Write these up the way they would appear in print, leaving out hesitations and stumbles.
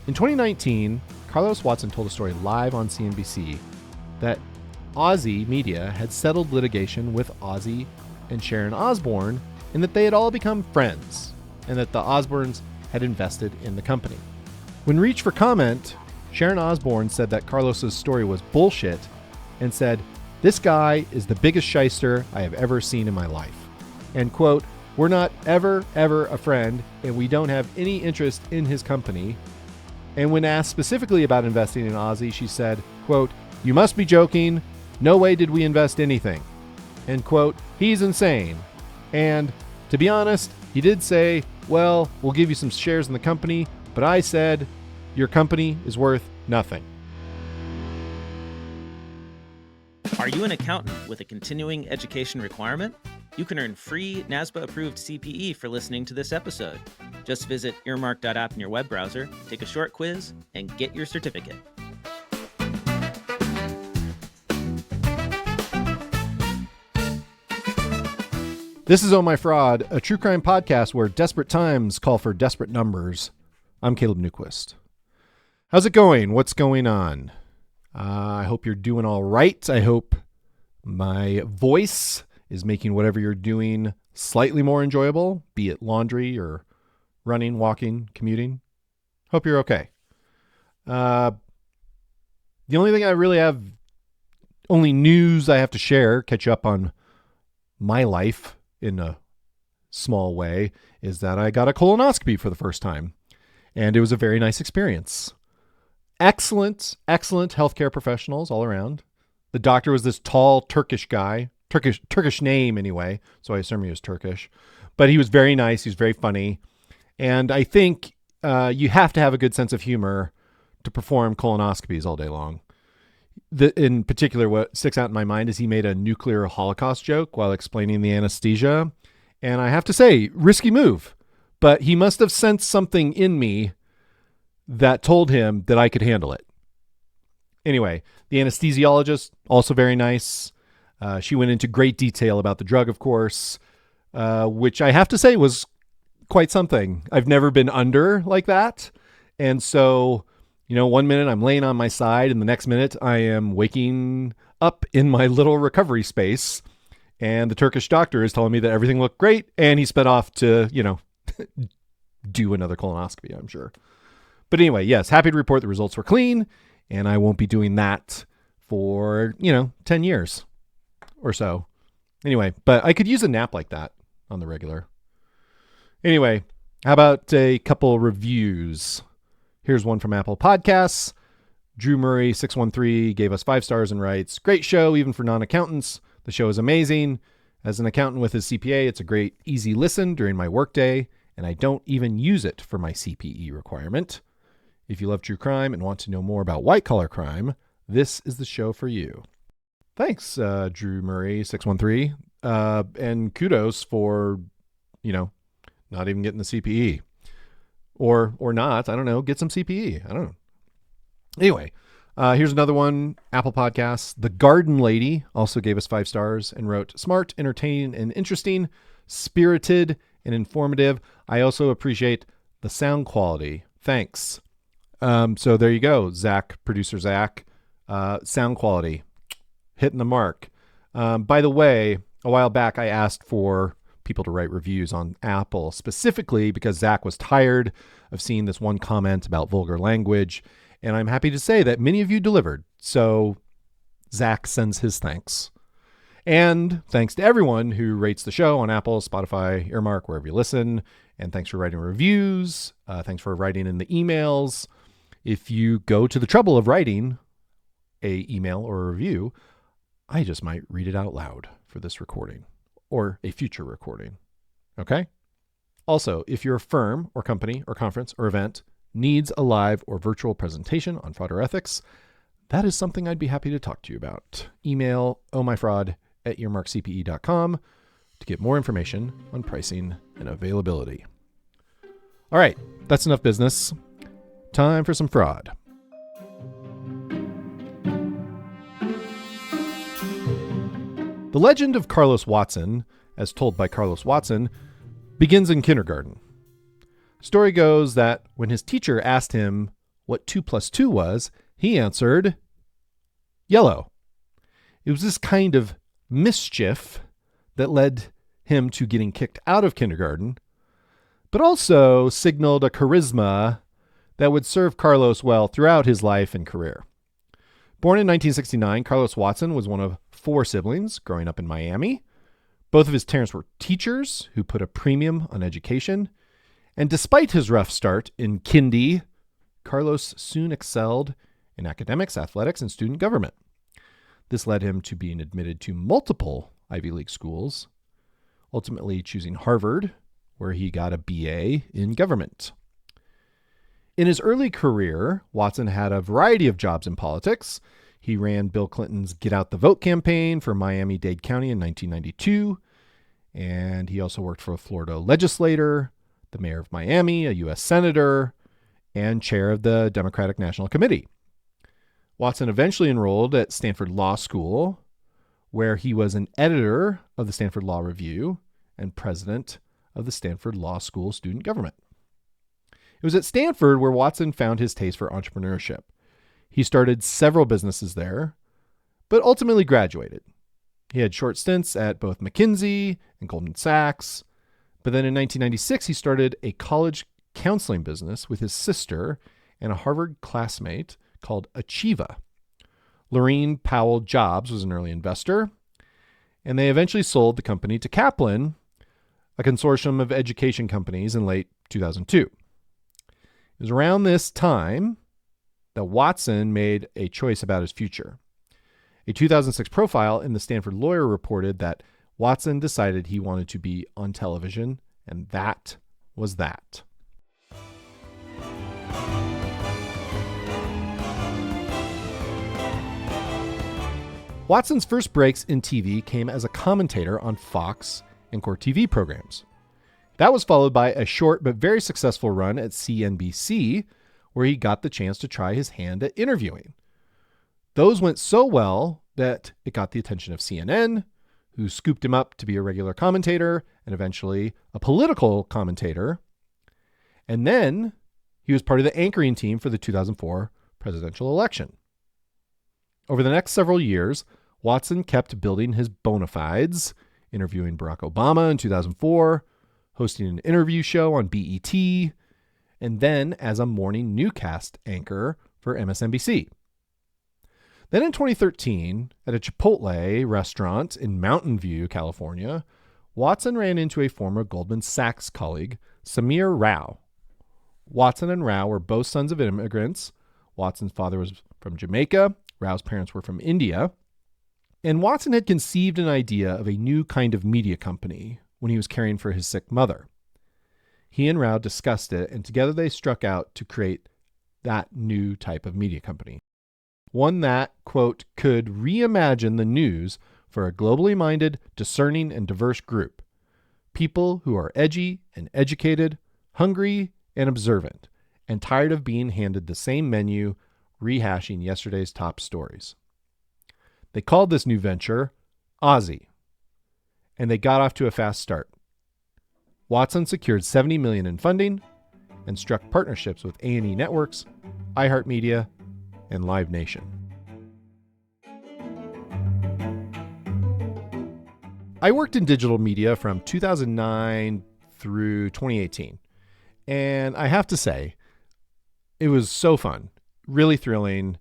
In 2019, Carlos Watson told a story live on CNBC that Ozy Media had settled litigation with Ozy and Sharon Osbourne, and that they had all become friends, and that the Osbournes had invested in the company. When reached for comment, Sharon Osbourne said that Carlos's story was bullshit and said, "This guy is the biggest shyster I have ever seen in my life." And quote, "We're not ever a friend, and we don't have any interest in his company." And when asked specifically about investing in Ozy, she said, quote, "You must be joking. No way did we invest anything." End quote. "He's insane." And to be honest, he did say, "Well, we'll give you some shares in the company," but I said, "Your company is worth nothing." Are you an accountant with a continuing education requirement? You can earn free NASBA-approved CPE for listening to this episode. Just visit earmark.app in your web browser, take a short quiz, and get your certificate. This is Oh My Fraud, a true crime podcast where desperate times call for desperate numbers. I'm Caleb Newquist. How's it going? What's going on? I hope you're doing all right. I hope my voice is making whatever you're doing slightly more enjoyable, be it laundry or running, walking, commuting. Hope you're okay. The only thing I really have, only news I have to share, catch up on my life in a small way, is that I got a colonoscopy for the first time. And it was a very nice experience. Excellent healthcare professionals all around. The doctor was this tall Turkish guy, Turkish name anyway, so I assume he was Turkish. But he was very nice. He was very funny. And I think you have to have a good sense of humor to perform colonoscopies all day long. In particular, what sticks out in my mind is he made a nuclear holocaust joke while explaining the anesthesia. And I have to say, risky move. But he must have sensed something in me that told him that I could handle it. Anyway, the anesthesiologist, also very nice. She went into great detail about the drug, of course, which I have to say was quite something. I've never been under like that. And so, one minute I'm laying on my side and the next minute I am waking up in my little recovery space. And the Turkish doctor is telling me that everything looked great. And he sped off to, do another colonoscopy, I'm sure. But anyway, yes, happy to report the results were clean, and I won't be doing that for, 10 years or so. Anyway, but I could use a nap like that on the regular. Anyway, how about a couple reviews? Here's one from Apple Podcasts. Drew Murray 613 gave us 5 stars and writes, "Great show, even for non-accountants. The show is amazing. As an accountant with his CPA, it's a great, easy listen during my workday, and I don't even use it for my CPE requirement. If you love true crime and want to know more about white-collar crime, this is the show for you." Thanks, Drew Murray 613, and kudos for, not even getting the CPE. Or not, I don't know, get some CPE. I don't know. Anyway, here's another one, Apple Podcasts. The Garden Lady also gave us 5 stars and wrote, "Smart, entertaining, and interesting, spirited, and informative. I also appreciate the sound quality. Thanks." So there you go, producer Zach. Sound quality, hitting the mark. By the way, a while back I asked for people to write reviews on Apple, specifically because Zach was tired of seeing this one comment about vulgar language, and I'm happy to say that many of you delivered. So Zach sends his thanks. And thanks to everyone who rates the show on Apple, Spotify, Earmark, wherever you listen. And thanks for writing reviews. Thanks for writing in the emails. If you go to the trouble of writing a email or a review, I just might read it out loud for this recording or a future recording. Okay? Also, if your firm or company or conference or event needs a live or virtual presentation on fraud or ethics, that is something I'd be happy to talk to you about. Email ohmyfraud@earmarkcpe.com to get more information on pricing and availability. All right, that's enough business. Time for some fraud. The legend of Carlos Watson, as told by Carlos Watson, begins in kindergarten. Story goes that when his teacher asked him what 2 plus 2 was, he answered yellow. It was this kind of mischief that led him to getting kicked out of kindergarten, but also signaled a charisma that would serve Carlos well throughout his life and career. Born in 1969, Carlos Watson was one of 4 siblings growing up in Miami. Both of his parents were teachers who put a premium on education. And despite his rough start in kindy, Carlos soon excelled in academics, athletics, and student government. This led him to being admitted to multiple Ivy League schools, ultimately choosing Harvard, where he got a BA in government. In his early career, Watson had a variety of jobs in politics. He ran Bill Clinton's Get Out the Vote campaign for Miami-Dade County in 1992, and he also worked for a Florida legislator, the mayor of Miami, a U.S. senator, and chair of the Democratic National Committee. Watson eventually enrolled at Stanford Law School, where he was an editor of the Stanford Law Review and president of the Stanford Law School Student Government. It was at Stanford where Watson found his taste for entrepreneurship. He started several businesses there, but ultimately graduated. He had short stints at both McKinsey and Goldman Sachs, but then in 1996 he started a college counseling business with his sister and a Harvard classmate called Achieva. Lorene Powell Jobs was an early investor, and they eventually sold the company to Kaplan, a consortium of education companies, in late 2002. It was around this time that Watson made a choice about his future. A 2006 profile in the Stanford Lawyer reported that Watson decided he wanted to be on television, and that was that. Watson's first breaks in TV came as a commentator on Fox and Court TV programs. That was followed by a short but very successful run at CNBC, where he got the chance to try his hand at interviewing. Those went so well that it got the attention of CNN, who scooped him up to be a regular commentator and eventually a political commentator. And then he was part of the anchoring team for the 2004 presidential election. Over the next several years, Watson kept building his bona fides, interviewing Barack Obama in 2004, hosting an interview show on BET, and then as a morning newscast anchor for MSNBC. Then in 2013, at a Chipotle restaurant in Mountain View, California, Watson ran into a former Goldman Sachs colleague, Samir Rao. Watson and Rao were both sons of immigrants. Watson's father was from Jamaica. Rao's parents were from India. And Watson had conceived an idea of a new kind of media company when he was caring for his sick mother. He and Rao discussed it, and together they struck out to create that new type of media company. One that, quote, could reimagine the news for a globally minded, discerning, and diverse group. People who are edgy and educated, hungry and observant, and tired of being handed the same menu, rehashing yesterday's top stories. They called this new venture Ozy, and they got off to a fast start. Watson secured $70 million in funding and struck partnerships with A&E Networks, iHeartMedia, and Live Nation. I worked in digital media from 2009 through 2018, and I have to say, it was so fun, really thrilling,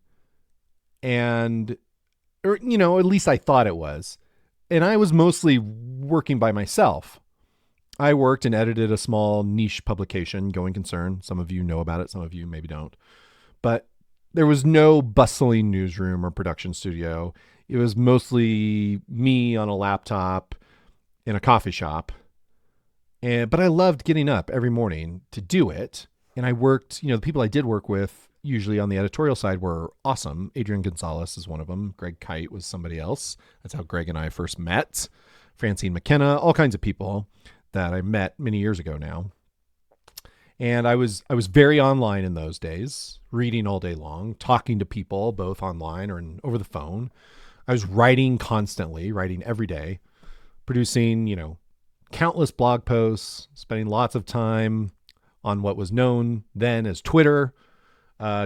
and, or, you know, at least I thought it was. And I was mostly working by myself. I worked and edited a small niche publication, Going Concern. Some of you know about it, some of you maybe don't. But there was no bustling newsroom or production studio. It was mostly me on a laptop in a coffee shop. But I loved getting up every morning to do it. And I worked, the people I did work with, usually on the editorial side, were awesome. Adrian Gonzalez is one of them. Greg Kite was somebody else. That's how Greg and I first met. Francine McKenna, all kinds of people that I met many years ago now. And I was very online in those days, reading all day long, talking to people, both online or over the phone. I was writing constantly, writing every day, producing, countless blog posts, spending lots of time on what was known then as Twitter,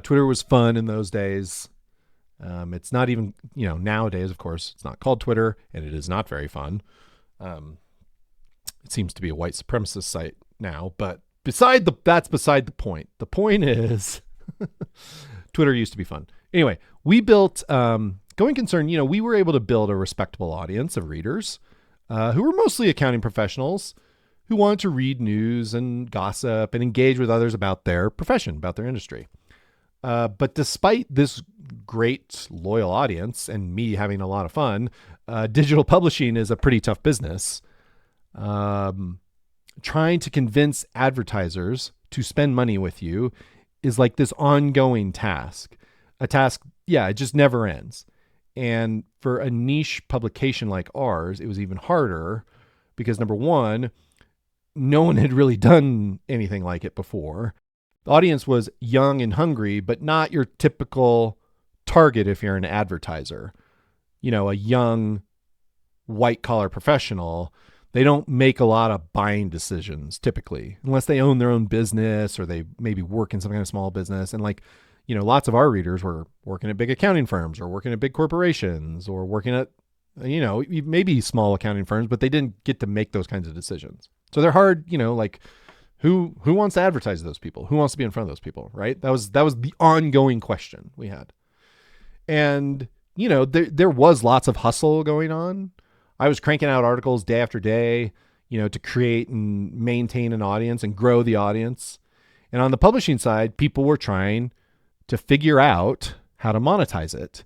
Twitter was fun in those days. It's not even, nowadays, of course, it's not called Twitter, and it is not very fun. It seems to be a white supremacist site now, but that's beside the point. The point is Twitter used to be fun. Anyway, we built, Going Concern, we were able to build a respectable audience of readers who were mostly accounting professionals who wanted to read news and gossip and engage with others about their profession, about their industry. But despite this great loyal audience and me having a lot of fun, digital publishing is a pretty tough business. Trying to convince advertisers to spend money with you is like this ongoing task. A task, it just never ends. And for a niche publication like ours, it was even harder because, number one, no one had really done anything like it before. The audience was young and hungry, but not your typical target if you're an advertiser. A young white-collar professional. They don't make a lot of buying decisions typically, unless they own their own business or they maybe work in some kind of small business. And lots of our readers were working at big accounting firms or working at big corporations or working at, maybe small accounting firms, but they didn't get to make those kinds of decisions. So they're hard, who wants to advertise those people? Who wants to be in front of those people, right? That was the ongoing question we had. And, there was lots of hustle going on. I was cranking out articles day after day, to create and maintain an audience and grow the audience. And on the publishing side, people were trying to figure out how to monetize it.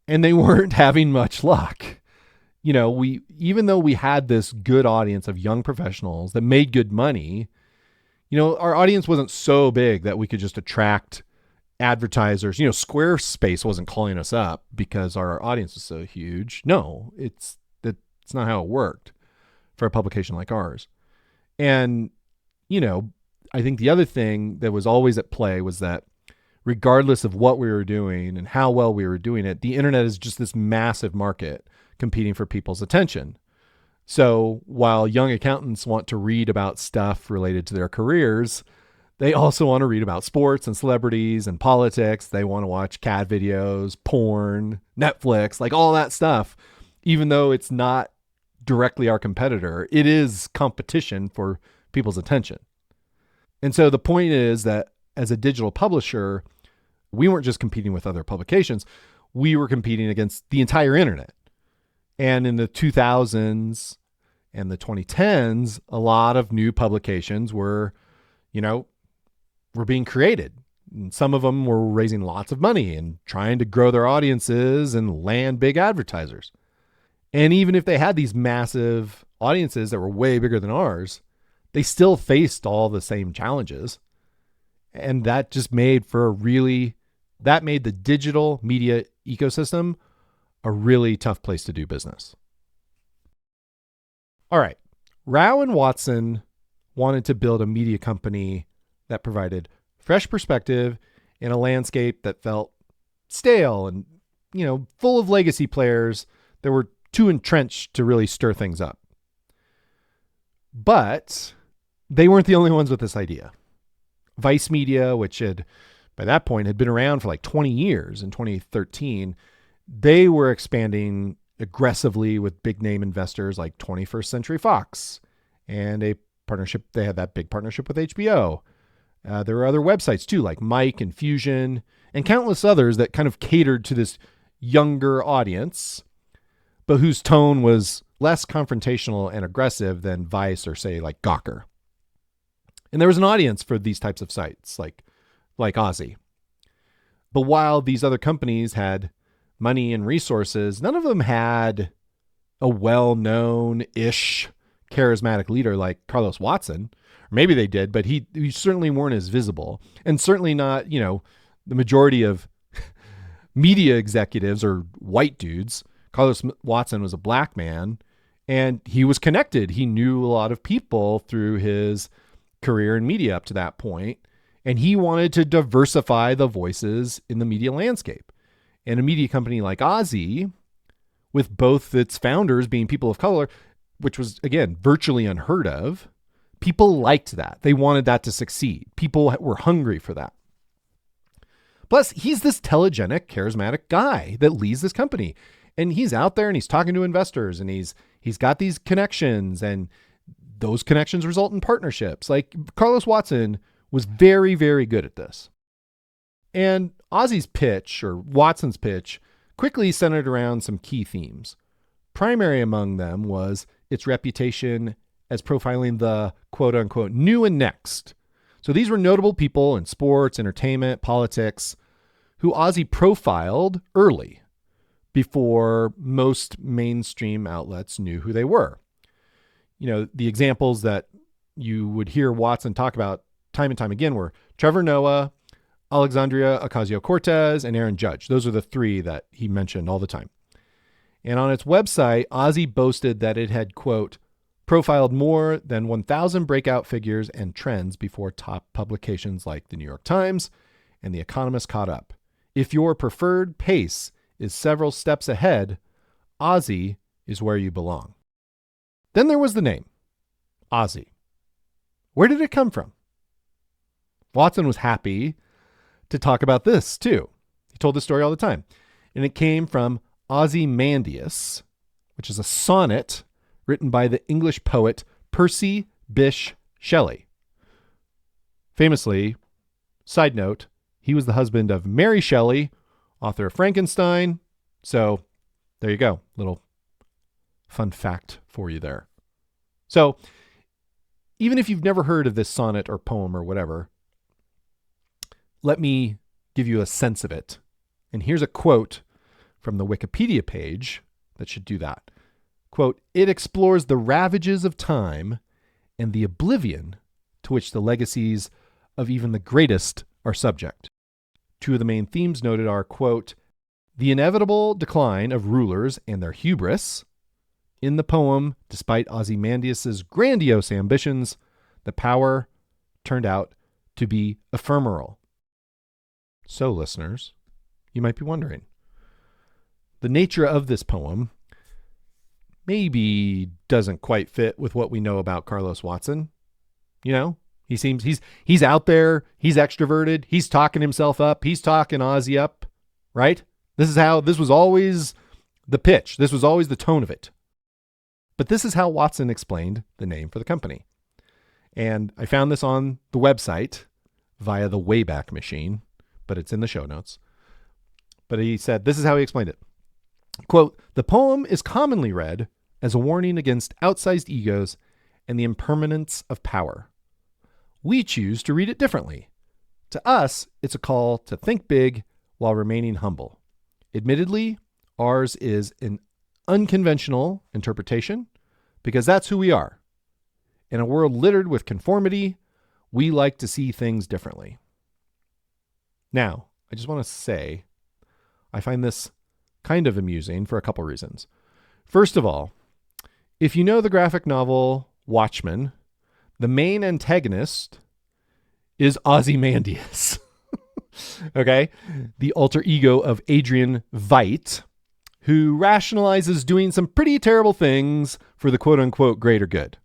And they weren't having much luck. Even though we had this good audience of young professionals that made good money, our audience wasn't so big that we could just attract advertisers. Squarespace wasn't calling us up because our audience was so huge. No, it's not how it worked for a publication like ours. And, I think the other thing that was always at play was that regardless of what we were doing and how well we were doing it, the internet is just this massive market competing for people's attention. So while young accountants want to read about stuff related to their careers, they also want to read about sports and celebrities and politics. They want to watch cat videos, porn, Netflix, all that stuff. Even though it's not directly our competitor, it is competition for people's attention. And so the point is that as a digital publisher, we weren't just competing with other publications. We were competing against the entire internet. And in the 2000s and the 2010s, a lot of new publications were being created. And some of them were raising lots of money and trying to grow their audiences and land big advertisers. And even if they had these massive audiences that were way bigger than ours, they still faced all the same challenges. And that just made made the digital media ecosystem a really tough place to do business. All right. Rao and Watson wanted to build a media company that provided fresh perspective in a landscape that felt stale and, full of legacy players that were too entrenched to really stir things up. But they weren't the only ones with this idea. Vice Media, which by that point had been around for 20 years in 2013, they were expanding aggressively with big name investors like 21st Century Fox and they had that big partnership with HBO. There were other websites too, like Mike and Fusion and countless others that kind of catered to this younger audience, but whose tone was less confrontational and aggressive than Vice or say Gawker. And there was an audience for these types of sites like Ozy. But while these other companies had money and resources, none of them had a well-known-ish charismatic leader like Carlos Watson. Or maybe they did, but he certainly weren't as visible. And certainly not, the majority of media executives are white dudes. Carlos Watson was a black man, and he was connected. He knew a lot of people through his career in media up to that point, and he wanted to diversify the voices in the media landscape. And a media company like Ozy, with both its founders being people of color, which was, again, virtually unheard of, people liked that. They wanted that to succeed. People were hungry for that. Plus, he's this telegenic, charismatic guy that leads this company. And he's out there and he's talking to investors and he's got these connections, and those connections result in partnerships. Like Carlos Watson was very, very good at this. And Ozy's pitch, or Watson's pitch, quickly centered around some key themes. Primary among them was its reputation as profiling the quote unquote new and next. So these were notable people in sports, entertainment, politics, who Ozy profiled early before most mainstream outlets knew who they were. You know, the examples that you would hear Watson talk about time and time again were Trevor Noah, Alexandria Ocasio-Cortez, and Aaron Judge. Those are the three that he mentioned all the time. And on its website, Ozy boasted that it had, quote, profiled more than 1,000 breakout figures and trends before top publications like the New York Times and The Economist caught up. If your preferred pace is several steps ahead, Ozy is where you belong. Then there was the name, Ozy. Where did it come from? Watson was happy to talk about this too. He told this story all the time. And it came from Ozymandias, which is a sonnet written by the English poet Percy Bysshe Shelley. Famously, side note, he was the husband of Mary Shelley, author of Frankenstein. So there you go. Little fun fact for you there. So even if you've never heard of this sonnet or poem or whatever, let me give you a sense of it. And here's a quote from the Wikipedia page that should do that. Quote, it explores the ravages of time and the oblivion to which the legacies of even the greatest are subject. Two of the main themes noted are, quote, the inevitable decline of rulers and their hubris. In the poem, despite Ozymandias' grandiose ambitions, the power turned out to be ephemeral. So, listeners, you might be wondering, the nature of this poem maybe doesn't quite fit with what we know about Carlos Watson. You know, he seems he's out there, he's extroverted, he's talking himself up, he's talking Ozy up, right? This was always the pitch. This was always the tone of it. But this is how Watson explained the name for the company. And I found this on the website via the Wayback machine, but it's in the show notes. But he said, this is how he explained it. Quote, the poem is commonly read as a warning against outsized egos and the impermanence of power. We choose to read it differently. To us, it's a call to think big while remaining humble. Admittedly, ours is an unconventional interpretation because that's who we are. In a world littered with conformity, we like to see things differently. Now, I just want to say, I find this kind of amusing for a couple reasons. First of all, if you know the graphic novel Watchmen, the main antagonist is Ozymandias. Okay? The alter ego of Adrian Veidt, who rationalizes doing some pretty terrible things for the quote-unquote greater good.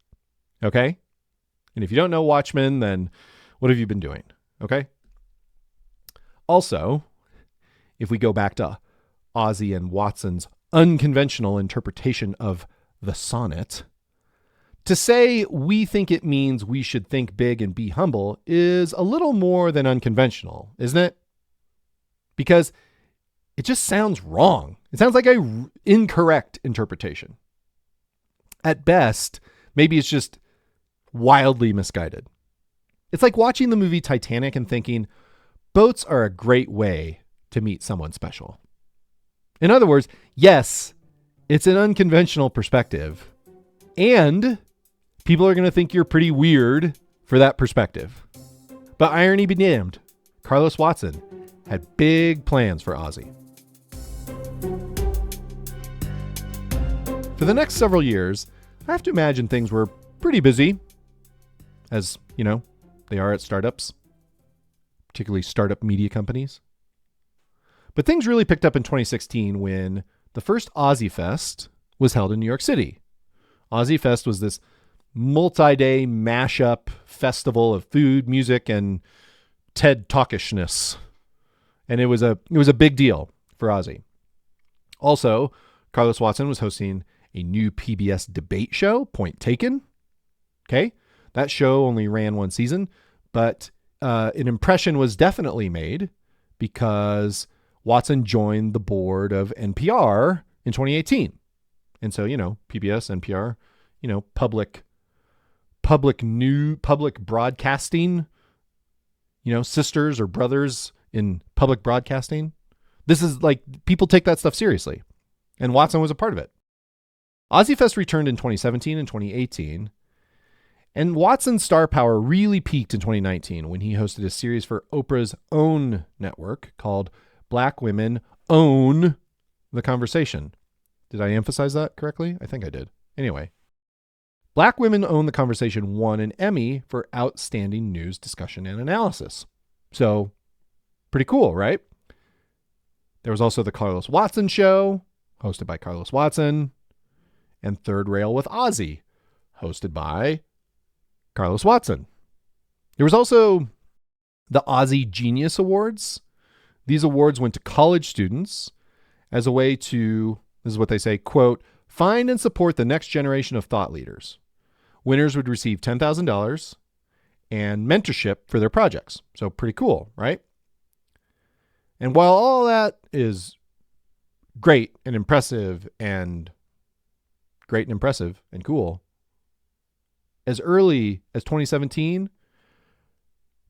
Okay? And if you don't know Watchmen, then what have you been doing? Okay? Also, if we go back to Ozy and Watson's unconventional interpretation of the sonnet, to say we think it means we should think big and be humble is a little more than unconventional, isn't it? Because it just sounds wrong. It sounds like an incorrect interpretation. At best, maybe it's just wildly misguided. It's like watching the movie Titanic and thinking, boats are a great way to meet someone special. In other words, yes, it's an unconventional perspective, and people are going to think you're pretty weird for that perspective. But irony be damned, Carlos Watson had big plans for Ozy. For the next several years, I have to imagine things were pretty busy, as, you know, they are at startups, particularly startup media companies. But things really picked up in 2016 when the first Ozy Fest was held in New York City. Ozy Fest was this multi-day mashup festival of food, music, and TED Talkishness. And it was a big deal for Ozy. Also, Carlos Watson was hosting a new PBS debate show, Point Taken. Okay. That show only ran one season, but an impression was definitely made because Watson joined the board of NPR in 2018. And so, PBS, NPR, public broadcasting, sisters or brothers in public broadcasting. This is like, people take that stuff seriously. And Watson was a part of it. OzyFest returned in 2017 and 2018. And Watson's star power really peaked in 2019 when he hosted a series for Oprah's own network called Black Women Own the Conversation. Did I emphasize that correctly? I think I did. Anyway, Black Women Own the Conversation won an Emmy for Outstanding News Discussion and Analysis. So, pretty cool, right? There was also the Carlos Watson Show, hosted by Carlos Watson, and Third Rail with Ozy, hosted by Carlos Watson. There was also the Ozy Genius Awards. These awards went to college students as a way to, this is what they say, quote, find and support the next generation of thought leaders. Winners would receive $10,000 and mentorship for their projects. So pretty cool, right? And while all that is great and impressive and cool, as early as 2017,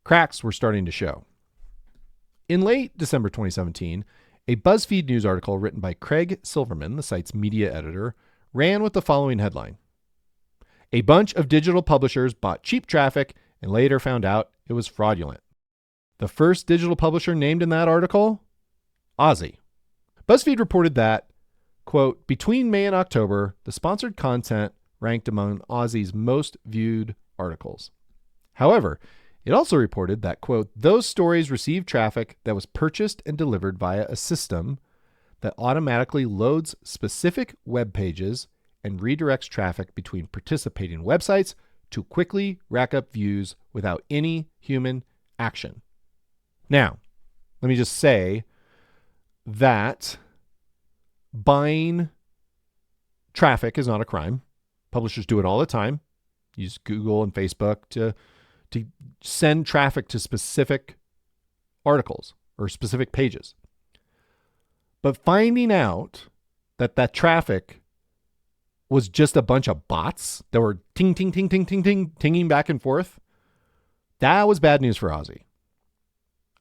cracks were starting to show. In late December 2017, a BuzzFeed news article written by Craig Silverman, the site's media editor, ran with the following headline. A bunch of digital publishers bought cheap traffic and later found out it was fraudulent. The first digital publisher named in that article? Ozy. BuzzFeed reported that, quote, between May and October, the sponsored content ranked among Ozy's most viewed articles. However, it also reported that, quote, those stories received traffic that was purchased and delivered via a system that automatically loads specific web pages and redirects traffic between participating websites to quickly rack up views without any human action. Now, let me just say that buying traffic is not a crime. Publishers do it all the time. Use Google and Facebook to send traffic to specific articles or specific pages. But finding out that traffic was just a bunch of bots that were ting, ting, ting, ting, ting, ting, tinging back and forth, that was bad news for Ozy.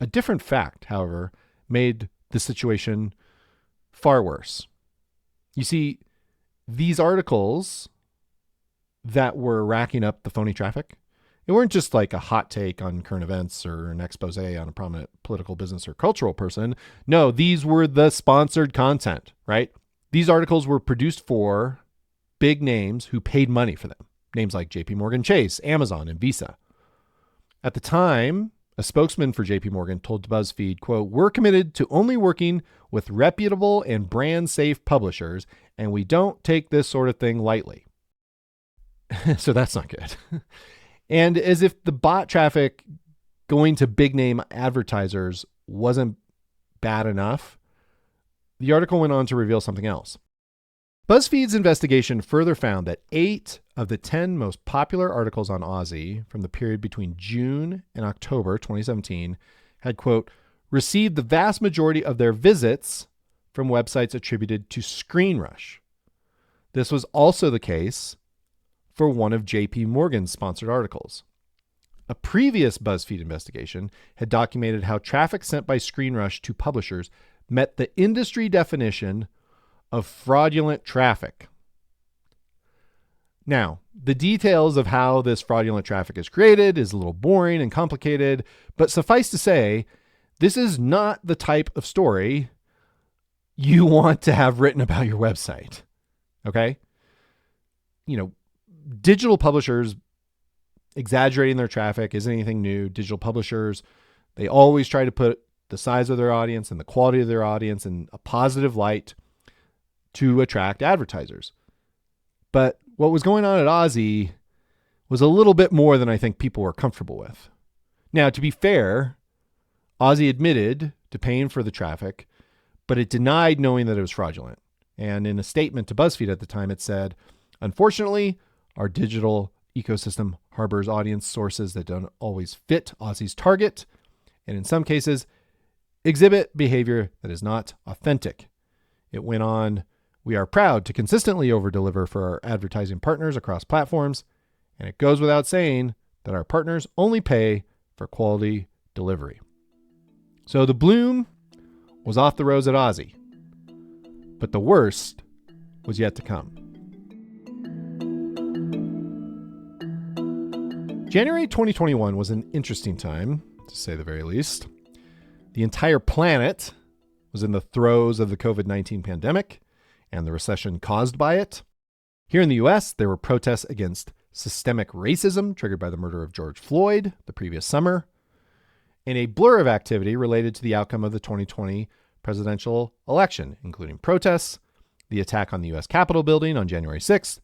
A different fact, however, made the situation far worse. You see, these articles that were racking up the phony traffic, it weren't just like a hot take on current events or an expose on a prominent political, business, or cultural person. No, these were the sponsored content, right? These articles were produced for big names who paid money for them. Names like JP Morgan Chase, Amazon, and Visa. At the time, a spokesman for JP Morgan told BuzzFeed, quote, we're committed to only working with reputable and brand safe publishers, and we don't take this sort of thing lightly. So that's not good. And as if the bot traffic going to big name advertisers wasn't bad enough, the article went on to reveal something else. BuzzFeed's investigation further found that 8 of the 10 most popular articles on Ozy from the period between June and October 2017 had, quote, received the vast majority of their visits from websites attributed to ScreenRush. This was also the case for one of JP Morgan's sponsored articles. A previous BuzzFeed investigation had documented how traffic sent by ScreenRush to publishers met the industry definition of fraudulent traffic. Now, the details of how this fraudulent traffic is created is a little boring and complicated, but suffice to say, this is not the type of story you want to have written about your website. Okay? Digital publishers exaggerating their traffic isn't anything new. Digital publishers, they always try to put the size of their audience and the quality of their audience in a positive light to attract advertisers. But what was going on at Ozy was a little bit more than I think people were comfortable with. Now, to be fair, Ozy admitted to paying for the traffic, but it denied knowing that it was fraudulent. And in a statement to BuzzFeed at the time, it said, "Unfortunately, our digital ecosystem harbors audience sources that don't always fit Ozy's target, and in some cases, exhibit behavior that is not authentic." It went on, "We are proud to consistently over-deliver for our advertising partners across platforms, and it goes without saying that our partners only pay for quality delivery." So the bloom was off the rose at Ozy, but the worst was yet to come. January 2021 was an interesting time, to say the very least. The entire planet was in the throes of the COVID-19 pandemic and the recession caused by it. Here in the US, there were protests against systemic racism triggered by the murder of George Floyd the previous summer, and a blur of activity related to the outcome of the 2020 presidential election, including protests, the attack on the US Capitol building on January 6th,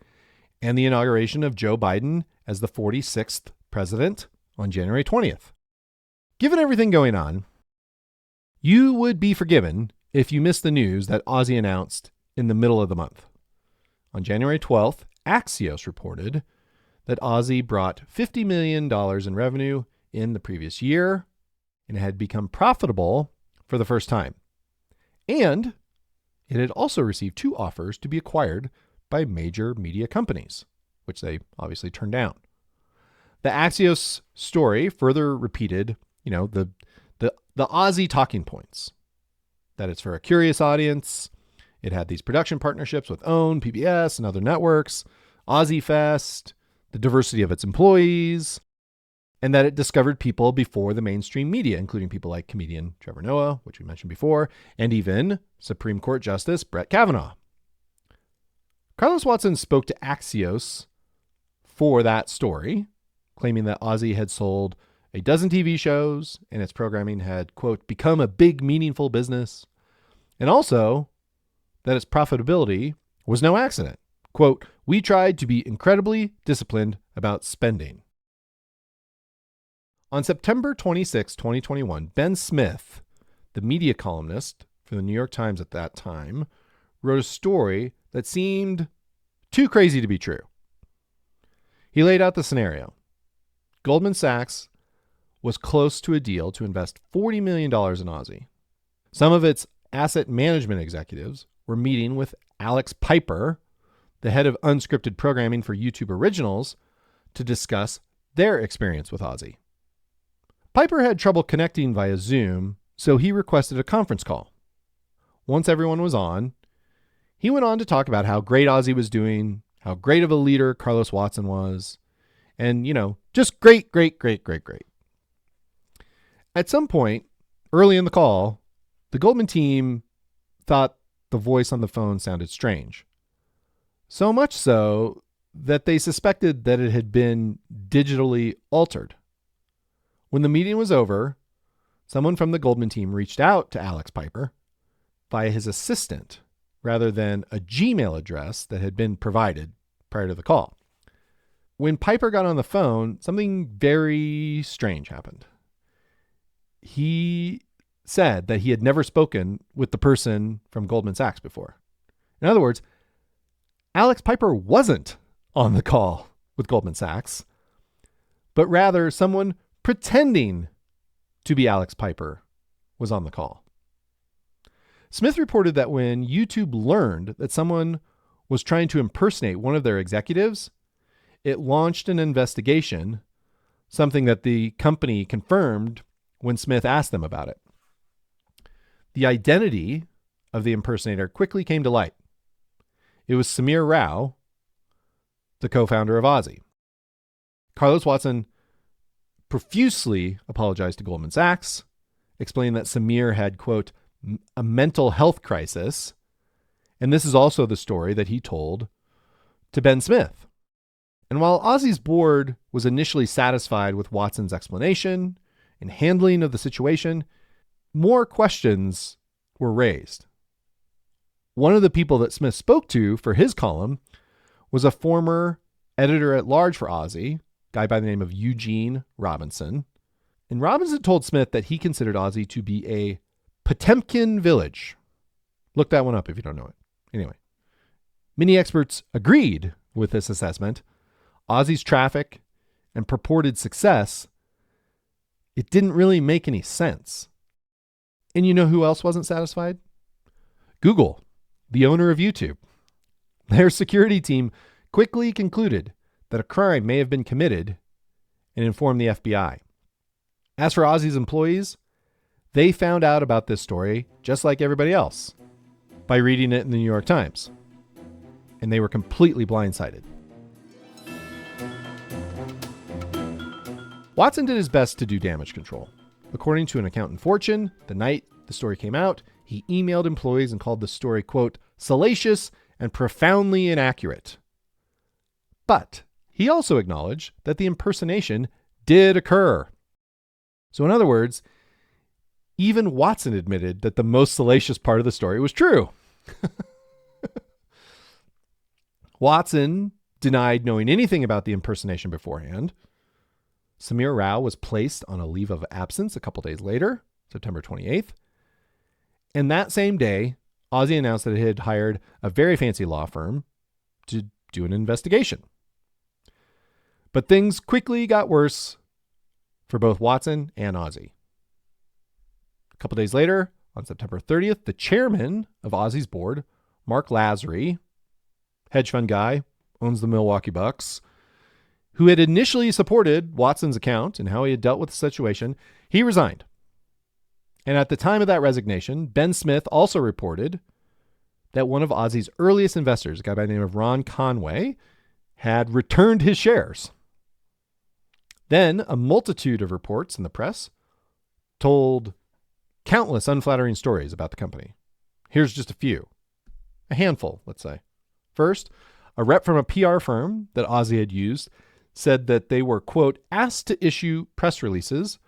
and the inauguration of Joe Biden as the 46th president on January 20th. Given everything going on, you would be forgiven if you missed the news that Ozy announced in the middle of the month. On January 12th, Axios reported that Ozy brought $50 million in revenue in the previous year and had become profitable for the first time. And it had also received 2 offers to be acquired by major media companies, which they obviously turned down. The Axios story further repeated, the Ozy talking points, that it's for a curious audience. It had these production partnerships with OWN, PBS, and other networks, Ozy Fest, the diversity of its employees, and that it discovered people before the mainstream media, including people like comedian Trevor Noah, which we mentioned before, and even Supreme Court Justice Brett Kavanaugh. Carlos Watson spoke to Axios for that story, claiming that Ozy had sold a dozen TV shows and its programming had, quote, become a big, meaningful business, and also that its profitability was no accident. Quote, "We tried to be incredibly disciplined about spending." On September 26, 2021, Ben Smith, the media columnist for the New York Times at that time, wrote a story that seemed too crazy to be true. He laid out the scenario. Goldman Sachs was close to a deal to invest $40 million in Ozy. Some of its asset management executives were meeting with Alex Piper, the head of unscripted programming for YouTube Originals, to discuss their experience with Ozy. Piper had trouble connecting via Zoom, so he requested a conference call. Once everyone was on, he went on to talk about how great Ozy was doing, how great of a leader Carlos Watson was, and, just great. At some point, early in the call, the Goldman team thought the voice on the phone sounded strange. So much so that they suspected that it had been digitally altered. When the meeting was over, someone from the Goldman team reached out to Alex Piper via his assistant rather than a Gmail address that had been provided prior to the call. When Piper got on the phone, something very strange happened. He said that he had never spoken with the person from Goldman Sachs before. In other words, Alex Piper wasn't on the call with Goldman Sachs, but rather someone pretending to be Alex Piper was on the call. Smith reported that when YouTube learned that someone was trying to impersonate one of their executives, it launched an investigation, something that the company confirmed when Smith asked them about it. The identity of the impersonator quickly came to light. It was Samir Rao, the co-founder of Ozy. Carlos Watson profusely apologized to Goldman Sachs, explained that Samir had, quote, a mental health crisis. And this is also the story that he told to Ben Smith. And while Ozy's board was initially satisfied with Watson's explanation and handling of the situation, more questions were raised. One of the people that Smith spoke to for his column was a former editor-at-large for Ozy, a guy by the name of Eugene Robinson. And Robinson told Smith that he considered Ozy to be a Potemkin Village. Look that one up if you don't know it. Anyway, many experts agreed with this assessment. Ozy's traffic and purported success, it didn't really make any sense. And you know who else wasn't satisfied? Google, the owner of YouTube. Their security team quickly concluded that a crime may have been committed and informed the FBI. As for Ozy's employees, they found out about this story just like everybody else by reading it in the New York Times. And they were completely blindsided. Watson did his best to do damage control. According to an account in Fortune, the night the story came out, he emailed employees and called the story, quote, salacious and profoundly inaccurate. But he also acknowledged that the impersonation did occur. So in other words, even Watson admitted that the most salacious part of the story was true. Watson denied knowing anything about the impersonation beforehand. Samir Rao was placed on a leave of absence a couple days later, September 28th. And that same day, Ozy announced that it had hired a very fancy law firm to do an investigation. But things quickly got worse for both Watson and Ozy. A couple days later, on September 30th, the chairman of Ozy's board, Mark Lazary, hedge fund guy, owns the Milwaukee Bucks, who had initially supported Watson's account and how he had dealt with the situation, he resigned. And at the time of that resignation, Ben Smith also reported that one of Ozy's earliest investors, a guy by the name of Ron Conway, had returned his shares. Then a multitude of reports in the press told countless unflattering stories about the company. Here's just a few. A handful, let's say. First, a rep from a PR firm that Ozy had used said that they were, quote, asked to issue press releases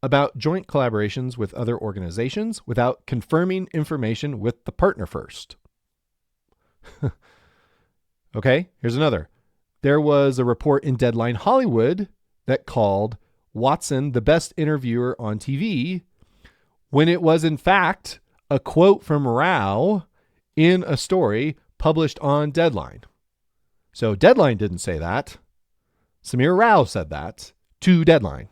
about joint collaborations with other organizations without confirming information with the partner first. Okay, here's another. There was a report in Deadline Hollywood that called Watson the best interviewer on TV when it was, in fact, a quote from Rao in a story published on Deadline. So Deadline didn't say that. Samir Rao said that to Deadline.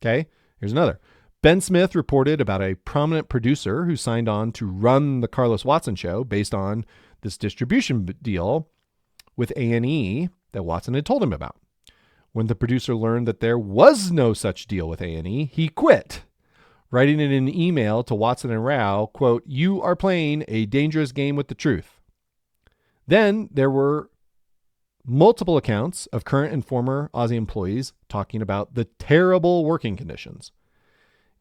Okay, here's another. Ben Smith reported about a prominent producer who signed on to run the Carlos Watson show based on this distribution deal with A&E that Watson had told him about. When the producer learned that there was no such deal with A&E, he quit, writing in an email to Watson and Rao, quote, you are playing a dangerous game with the truth. Then there were multiple accounts of current and former Ozy employees talking about the terrible working conditions.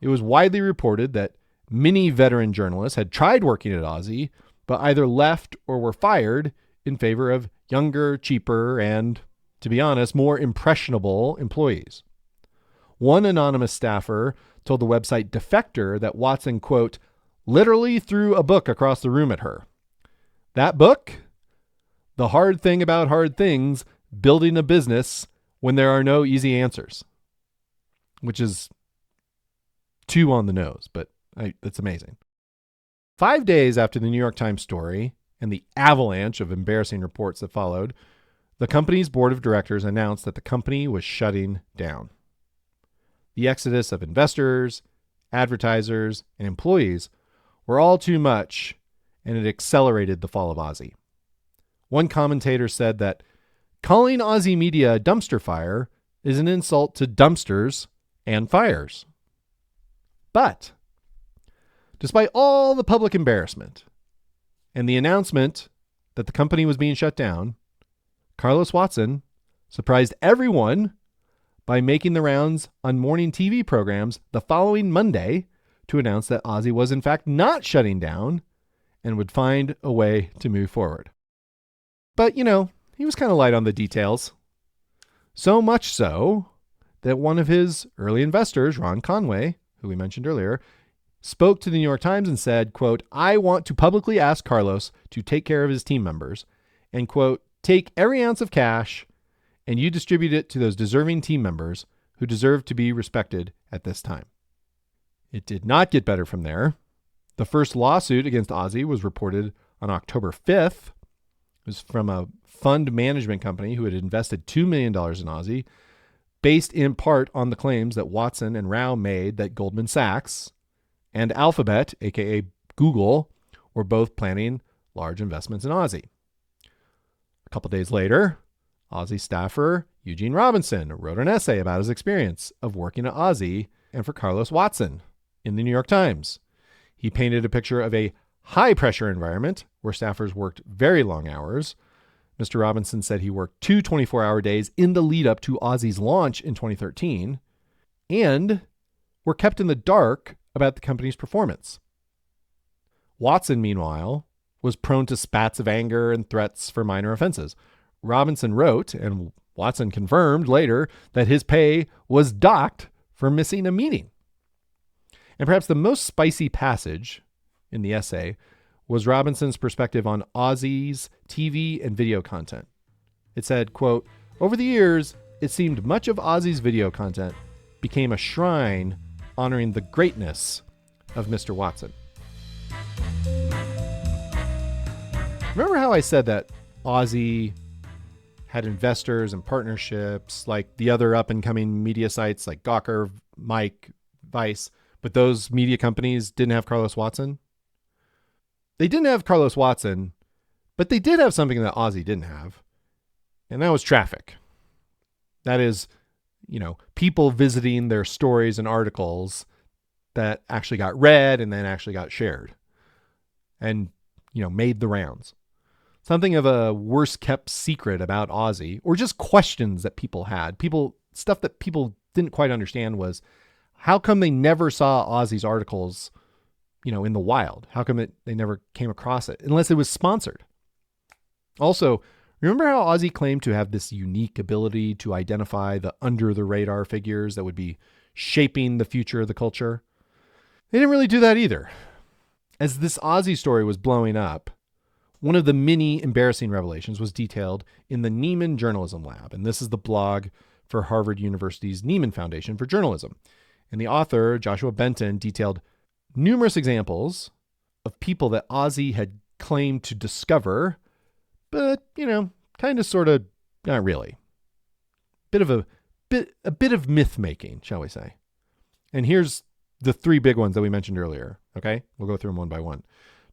It was widely reported that many veteran journalists had tried working at Ozy, but either left or were fired in favor of younger, cheaper, and, to be honest, more impressionable employees. One anonymous staffer told the website Defector that Watson, quote, literally threw a book across the room at her. That book? The Hard Thing About Hard Things, Building a Business When There Are No Easy Answers. Which is too on the nose, but it's amazing. 5 days after the New York Times story and the avalanche of embarrassing reports that followed, the company's board of directors announced that the company was shutting down. The exodus of investors, advertisers, and employees were all too much, and it accelerated the fall of Ozy. One commentator said that calling Ozy media a dumpster fire is an insult to dumpsters and fires. But despite all the public embarrassment and the announcement that the company was being shut down, Carlos Watson surprised everyone by making the rounds on morning TV programs the following Monday to announce that Ozy was in fact not shutting down and would find a way to move forward. But, you know, he was kind of light on the details. So much so that one of his early investors, Ron Conway, who we mentioned earlier, spoke to the New York Times and said, quote, I want to publicly ask Carlos to take care of his team members and, quote, take every ounce of cash and you distribute it to those deserving team members who deserve to be respected at this time. It did not get better from there. The first lawsuit against Ozy was reported on October 5th. It was from a fund management company who had invested $2 million in Ozy, based in part on the claims that Watson and Rao made that Goldman Sachs and Alphabet, aka Google, were both planning large investments in Ozy. A couple days later, Ozy staffer Eugene Robinson wrote an essay about his experience of working at Ozy and for Carlos Watson in the New York Times. He painted a picture of a high-pressure environment where staffers worked very long hours. Mr. Robinson said he worked 2 24-hour days in the lead-up to Ozy's launch in 2013 and were kept in the dark about the company's performance. Watson, meanwhile, was prone to spats of anger and threats for minor offenses. Robinson wrote, and Watson confirmed later, that his pay was docked for missing a meeting. And perhaps the most spicy passage in the essay was Robinson's perspective on Ozy's TV and video content. It said, quote, "Over the years, it seemed much of Ozy's video content became a shrine honoring the greatness of Mr. Watson." Remember how I said that Ozy had investors and partnerships like the other up-and-coming media sites like Gawker, Mike, Vice, but those media companies didn't have Carlos Watson? They didn't have Carlos Watson, but they did have something that Ozy didn't have, and that was traffic. That is, people visiting their stories and articles that actually got read and then actually got shared and, made the rounds. Something of a worst kept secret about Ozy, or just questions that people had. Stuff that people didn't quite understand was, how come they never saw Ozy's articles, in the wild? How come they never came across it unless it was sponsored? Also, remember how Ozy claimed to have this unique ability to identify the under the radar figures that would be shaping the future of the culture? They didn't really do that either. As this Ozy story was blowing up, one of the many embarrassing revelations was detailed in the Nieman Journalism Lab. And this is the blog for Harvard University's Nieman Foundation for Journalism. And the author, Joshua Benton, detailed numerous examples of people that Ozy had claimed to discover, but, kind of, sort of, not really. A bit of myth making, shall we say. And here's the 3 big ones that we mentioned earlier. Okay. We'll go through them one by one.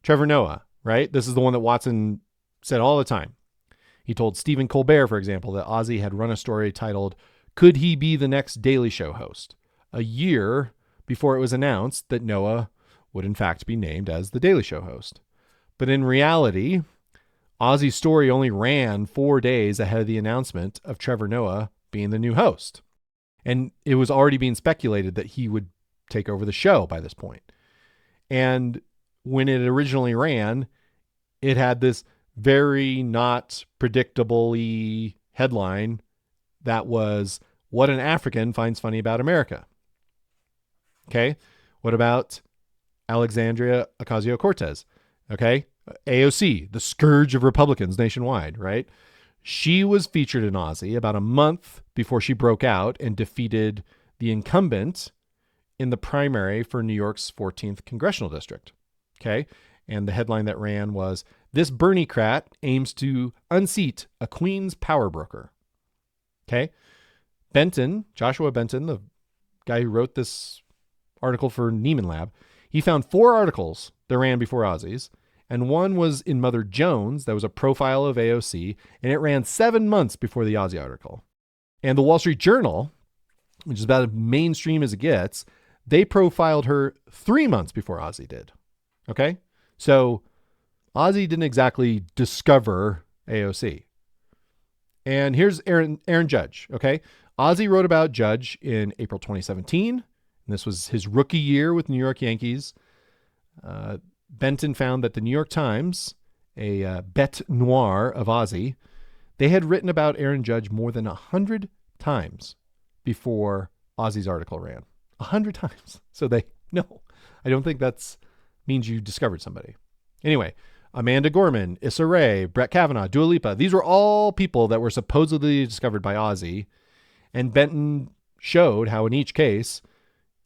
Trevor Noah, right? This is the one that Watson said all the time. He told Stephen Colbert, for example, that Ozy had run a story titled, "Could He Be the Next Daily Show Host?" a year before it was announced that Noah would in fact be named as the Daily Show host. But in reality, Ozy's story only ran 4 days ahead of the announcement of Trevor Noah being the new host. And it was already being speculated that he would take over the show by this point. And when it originally ran, it had this very not predictable-y headline that was, "What an African finds funny about America." Okay. What about Alexandria Ocasio-Cortez? Okay. AOC, the scourge of Republicans nationwide, right? She was featured in Ozy about a month before she broke out and defeated the incumbent in the primary for New York's 14th congressional district. Okay. And the headline that ran was, "This Bernie-crat aims to unseat a Queen's power broker." Okay. Benton, Joshua Benton, the guy who wrote this article for Nieman Lab, he found 4 articles that ran before Ozy's, and one was in Mother Jones that was a profile of AOC, and it ran 7 months before the Ozy article. And the Wall Street Journal, which is about as mainstream as it gets, they profiled her 3 months before Ozy did. Okay? So Ozy didn't exactly discover AOC. And here's Aaron Judge. Okay? Ozy wrote about Judge in April 2017. And this was his rookie year with New York Yankees. Benton found that the New York Times, a bête noire of Ozy, they had written about Aaron Judge more than 100 times before Ozy's article ran. 100 times. So I don't think that's means you discovered somebody. Anyway, Amanda Gorman, Issa Rae, Brett Kavanaugh, Dua Lipa, these were all people that were supposedly discovered by Ozy. And Benton showed how in each case,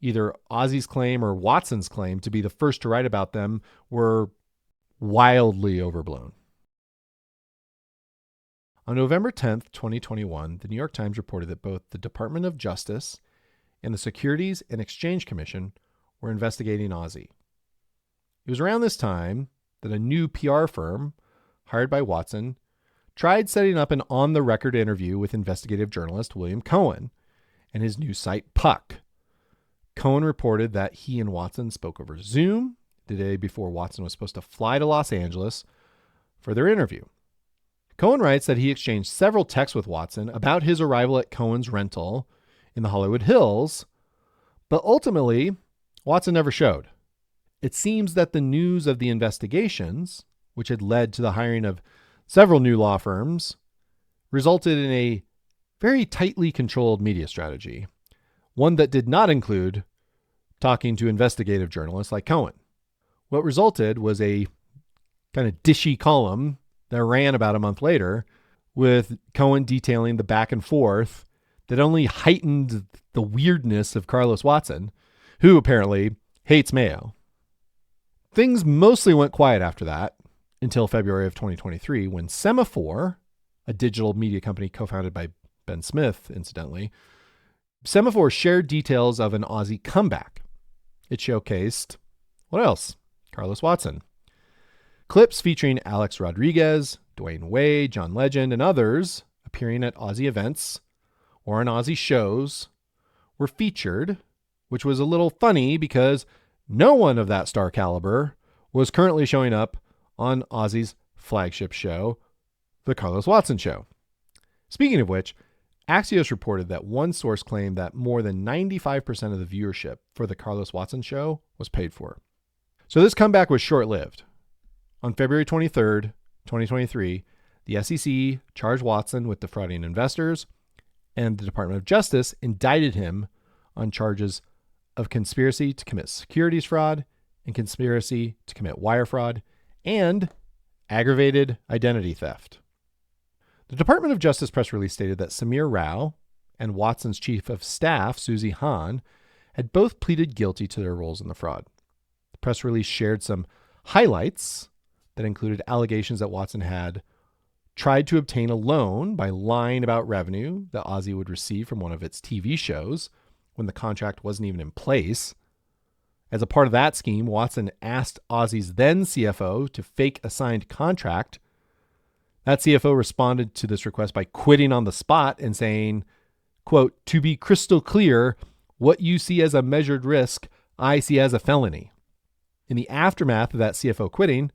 either Ozy's claim or Watson's claim to be the first to write about them were wildly overblown. On November 10th, 2021, the New York Times reported that both the Department of Justice and the Securities and Exchange Commission were investigating Ozy. It was around this time that a new PR firm hired by Watson tried setting up an on-the-record interview with investigative journalist William Cohen and his new site Puck. Cohen reported that he and Watson spoke over Zoom the day before Watson was supposed to fly to Los Angeles for their interview. Cohen writes that he exchanged several texts with Watson about his arrival at Cohen's rental in the Hollywood Hills, but ultimately, Watson never showed. It seems that the news of the investigations, which had led to the hiring of several new law firms, resulted in a very tightly controlled media strategy, one that did not include talking to investigative journalists like Cohen. What resulted was a kind of dishy column that ran about a month later with Cohen detailing the back and forth that only heightened the weirdness of Carlos Watson, who apparently hates mayo. Things mostly went quiet after that until February of 2023, when Semaphore, a digital media company co-founded by Ben Smith, incidentally, Semaphore shared details of an Ozy comeback. It showcased, what else? Carlos Watson. Clips featuring Alex Rodriguez, Dwayne Wade, John Legend, and others appearing at Ozy events or on Ozy shows were featured, which was a little funny because no one of that star caliber was currently showing up on Ozy's flagship show, The Carlos Watson Show. Speaking of which, Axios reported that one source claimed that more than 95% of the viewership for The Carlos Watson Show was paid for. So this comeback was short-lived. On February 23rd, 2023, the SEC charged Watson with defrauding investors, and the Department of Justice indicted him on charges of conspiracy to commit securities fraud and conspiracy to commit wire fraud and aggravated identity theft. The Department of Justice press release stated that Samir Rao and Watson's chief of staff, Susie Hahn, had both pleaded guilty to their roles in the fraud. The press release shared some highlights that included allegations that Watson had tried to obtain a loan by lying about revenue that Ozy would receive from one of its TV shows when the contract wasn't even in place. As a part of that scheme, Watson asked Ozy's then CFO to fake a signed contract. That CFO responded to this request by quitting on the spot and saying, quote, "To be crystal clear, what you see as a measured risk, I see as a felony." In the aftermath of that CFO quitting,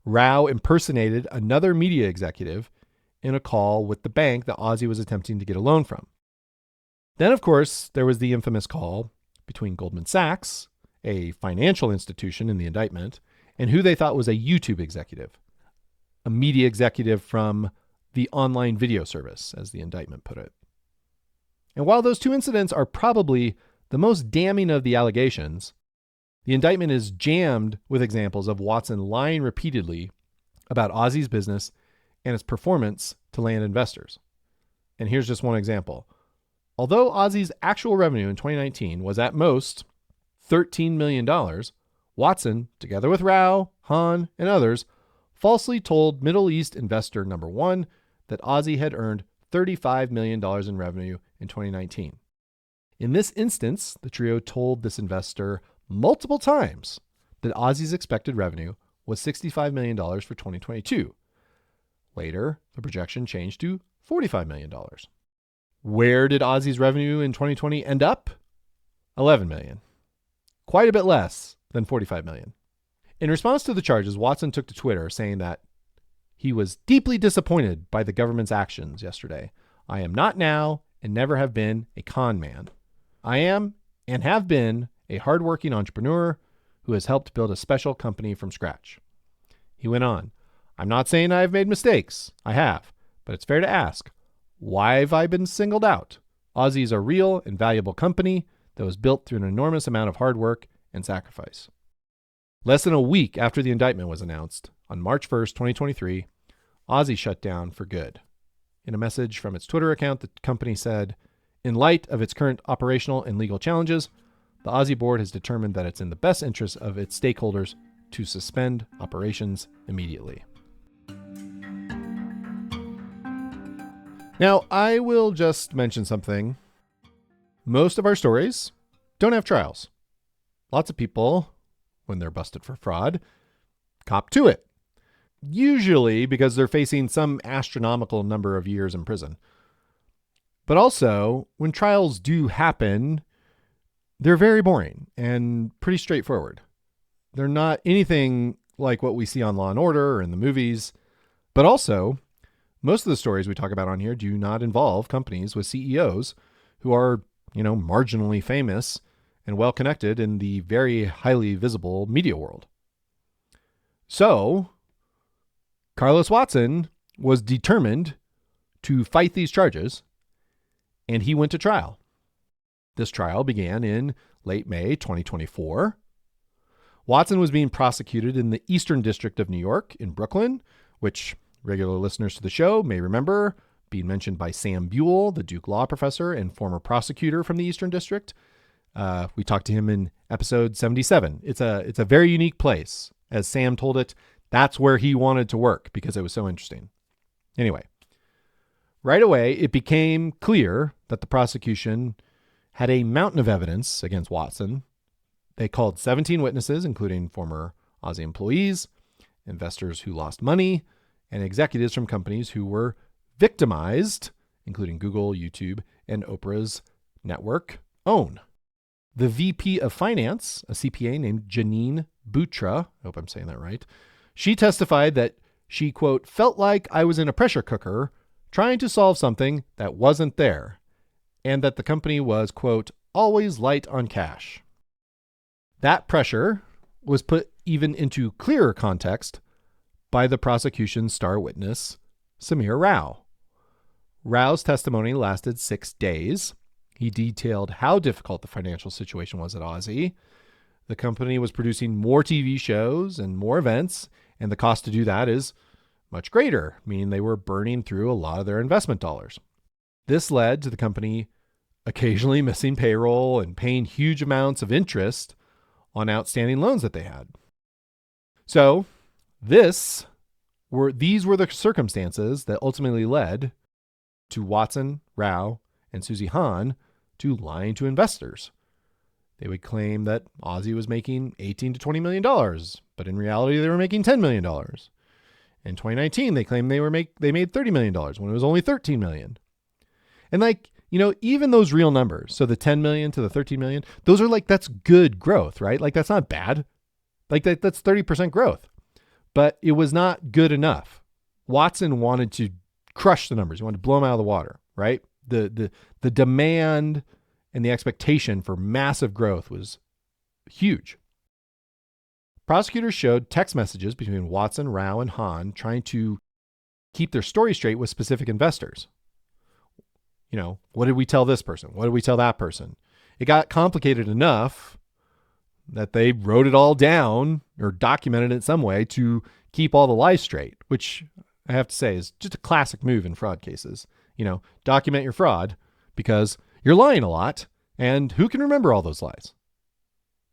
Rao impersonated another media executive in a call with the bank that Ozy was attempting to get a loan from. Then, of course, there was the infamous call between Goldman Sachs, a financial institution in the indictment, and who they thought was a YouTube executive, a media executive from the online video service, as the indictment put it. And while those two incidents are probably the most damning of the allegations, the indictment is jammed with examples of Watson lying repeatedly about Ozy's business and its performance to land investors. And here's just one example. Although Ozy's actual revenue in 2019 was at most $13 million, Watson, together with Rao, Hahn, and others, falsely told Middle East investor number one that Ozy had earned $35 million in revenue in 2019. In this instance, the trio told this investor multiple times that Ozy's expected revenue was $65 million for 2022. Later, the projection changed to $45 million. Where did Ozy's revenue in 2020 end up? $11 million. Quite a bit less than $45 million. In response to the charges, Watson took to Twitter saying that he was deeply disappointed by the government's actions yesterday. "I am not now and never have been a con man. I am and have been a hardworking entrepreneur who has helped build a special company from scratch." He went on, "I'm not saying I have made mistakes. I have, but it's fair to ask, why have I been singled out? Ozy is a real and valuable company that was built through an enormous amount of hard work and sacrifice." Less than a week after the indictment was announced, on March 1st, 2023, Ozy shut down for good. In a message from its Twitter account, the company said, "In light of its current operational and legal challenges, the Ozy board has determined that it's in the best interest of its stakeholders to suspend operations immediately. Now, I will just mention something. Most of our stories don't have trials. Lots of people, when they're busted for fraud, cop to it. Usually because they're facing some astronomical number of years in prison. But also, when trials do happen, they're very boring and pretty straightforward. They're not anything like what we see on Law and Order or in the movies. But also, most of the stories we talk about on here do not involve companies with CEOs who are, marginally famous and well connected in the very highly visible media world. So, Carlos Watson was determined to fight these charges, and he went to trial. This trial began in late May 2024. Watson was being prosecuted in the Eastern District of New York in Brooklyn, which regular listeners to the show may remember being mentioned by Sam Buell, the Duke law professor and former prosecutor from the Eastern District. We talked to him in episode 77. It's a very unique place. As Sam told it, that's where he wanted to work because it was so interesting. Anyway, right away, it became clear that the prosecution had a mountain of evidence against Watson. They called 17 witnesses, including former Ozy employees, investors who lost money, and executives from companies who were victimized, including Google, YouTube, and Oprah's network OWN. The VP of Finance, a CPA named Janine Butra, I hope I'm saying that right, she testified that she, quote, felt like I was in a pressure cooker trying to solve something that wasn't there, and that the company was, quote, always light on cash. That pressure was put even into clearer context by the prosecution's star witness, Samir Rao. Rao's testimony lasted 6 days. He detailed how difficult the financial situation was at Ozy. The company was producing more TV shows and more events, and the cost to do that is much greater, meaning they were burning through a lot of their investment dollars. This led to the company occasionally missing payroll and paying huge amounts of interest on outstanding loans that they had. So these were the circumstances that ultimately led to Watson, Rao, and Susie Hahn to lying to investors. They would claim that Ozy was making $18 to $20 million, but in reality, they were making $10 million. In 2019, they claimed they made $30 million when it was only $13 million. And even those real numbers, so the 10 million to the 13 million, those are that's good growth, right? That's not bad. That's 30% growth. But it was not good enough. Watson wanted to crush the numbers. He wanted to blow them out of the water, right? The demand and the expectation for massive growth was huge. Prosecutors showed text messages between Watson, Rao, and Hahn trying to keep their story straight with specific investors. What did we tell this person? What did we tell that person? It got complicated enough that they wrote it all down or documented it in some way to keep all the lies straight, which I have to say is just a classic move in fraud cases. Document your fraud because you're lying a lot, and who can remember all those lies?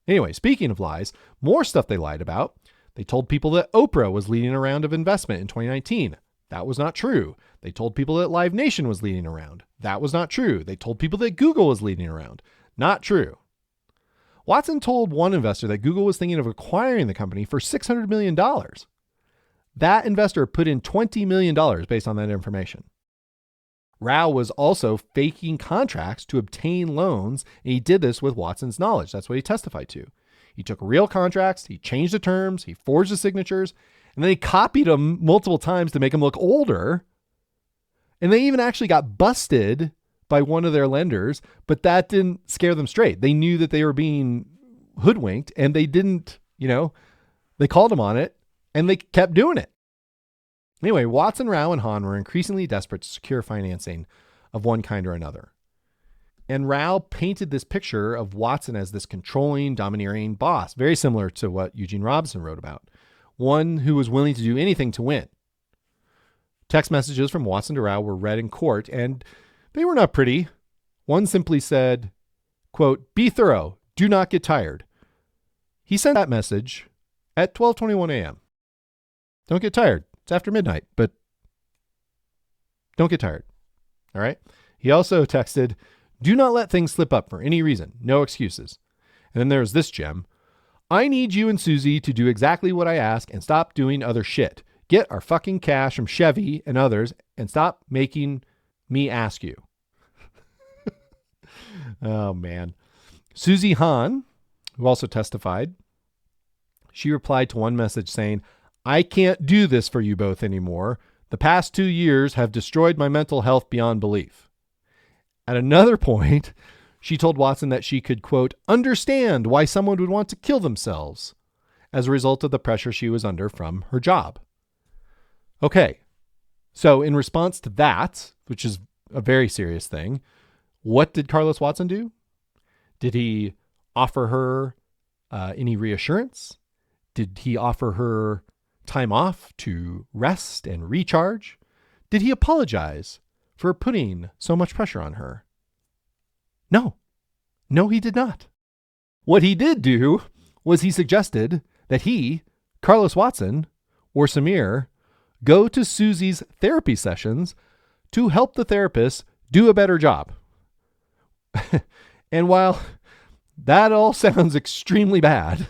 Anyway, speaking of lies, more stuff they lied about. They told people that Oprah was leading a round of investment in 2019. That was not true. They told people that Live Nation was leading around. That was not true. They told people that Google was leading around. Not true. Watson told one investor that Google was thinking of acquiring the company for $600 million. That investor put in $20 million based on that information. Rao was also faking contracts to obtain loans, and he did this with Watson's knowledge. That's what he testified to. He took real contracts, he changed the terms, he forged the signatures, and then he copied them multiple times to make them look older. And they even actually got busted by one of their lenders, but that didn't scare them straight. They knew that they were being hoodwinked, and they didn't, they called him on it, and they kept doing it. Anyway, Watson, Rao, and Hahn were increasingly desperate to secure financing of one kind or another. And Rao painted this picture of Watson as this controlling, domineering boss, very similar to what Eugene Robinson wrote about, one who was willing to do anything to win. Text messages from Watson to Rao were read in court, and they were not pretty. One simply said, quote, "Be thorough. Do not get tired. He sent that message at 12:21 a.m. Don't get tired. It's after midnight, but don't get tired. All right. He also texted, do not let things slip up for any reason. No excuses. And then there's this gem. I need you and Susie to do exactly what I ask and stop doing other shit. Get our fucking cash from Chevy and others and stop making me ask you. Oh, man. Susie Hahn, who also testified, she replied to one message saying, I can't do this for you both anymore. The past 2 years have destroyed my mental health beyond belief. At another point, she told Watson that she could, quote, understand why someone would want to kill themselves as a result of the pressure she was under from her job. Okay, so in response to that, which is a very serious thing, what did Carlos Watson do? Did he offer her any reassurance? Did he offer her time off to rest and recharge? Did he apologize for putting so much pressure on her? No, he did not. What he did do was he suggested that he, Carlos Watson, or Samir, go to Susie's therapy sessions to help the therapist do a better job. And while that all sounds extremely bad,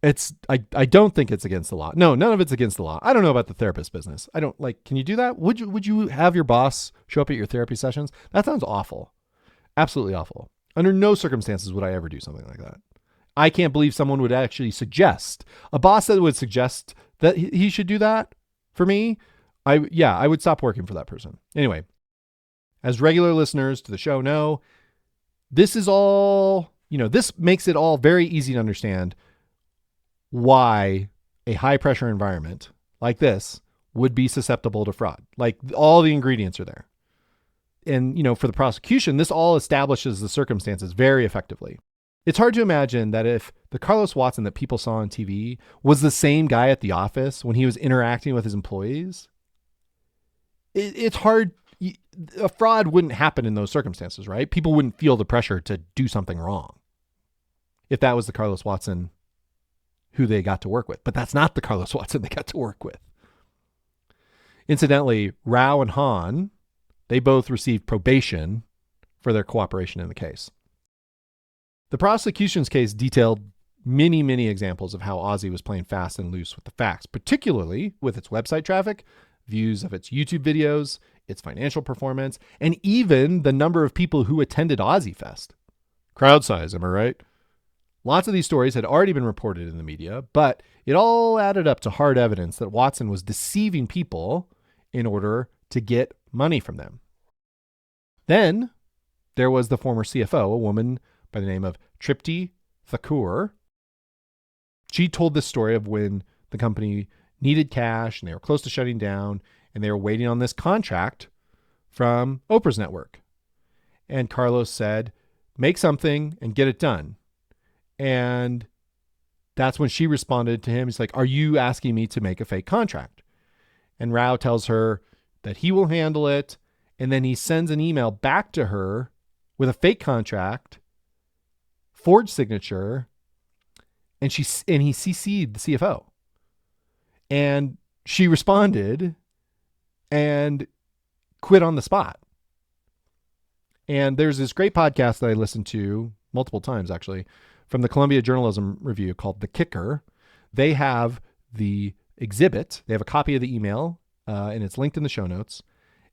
I don't think it's against the law. No, none of it's against the law. I don't know about the therapist business. I don't can you do that? Would you have your boss show up at your therapy sessions? That sounds awful. Absolutely awful. Under no circumstances would I ever do something like that. I can't believe someone would actually suggest, a boss that would suggest that he should do that for me. I would stop working for that person. Anyway, as regular listeners to the show know, this is all, this makes it all very easy to understand why a high pressure environment like this would be susceptible to fraud. Like all the ingredients are there. And, for the prosecution, this all establishes the circumstances very effectively. It's hard to imagine that if the Carlos Watson that people saw on TV was the same guy at the office when he was interacting with his employees, it's hard. A fraud wouldn't happen in those circumstances, right? People wouldn't feel the pressure to do something wrong if that was the Carlos Watson who they got to work with. But that's not the Carlos Watson they got to work with. Incidentally, Rao and Hahn, they both received probation for their cooperation in the case. The prosecution's case detailed many, many examples of how Ozy was playing fast and loose with the facts, particularly with its website traffic, views of its YouTube videos, its financial performance, and even the number of people who attended Ozy Fest. Crowd size, am I right? Lots of these stories had already been reported in the media, but it all added up to hard evidence that Watson was deceiving people in order to get money from them. Then there was the former CFO, a woman by the name of Tripti Thakur. She told this story of when the company needed cash and they were close to shutting down and they were waiting on this contract from Oprah's network. And Carlos said, make something and get it done. And that's when she responded to him. He's like, are you asking me to make a fake contract? And Rao tells her that he will handle it. And then he sends an email back to her with a fake contract, forged signature, and he CC'd the CFO. And she responded and quit on the spot. And there's this great podcast that I listened to multiple times, actually, from the Columbia Journalism Review called The Kicker. They have the exhibit. They have a copy of the email, and it's linked in the show notes.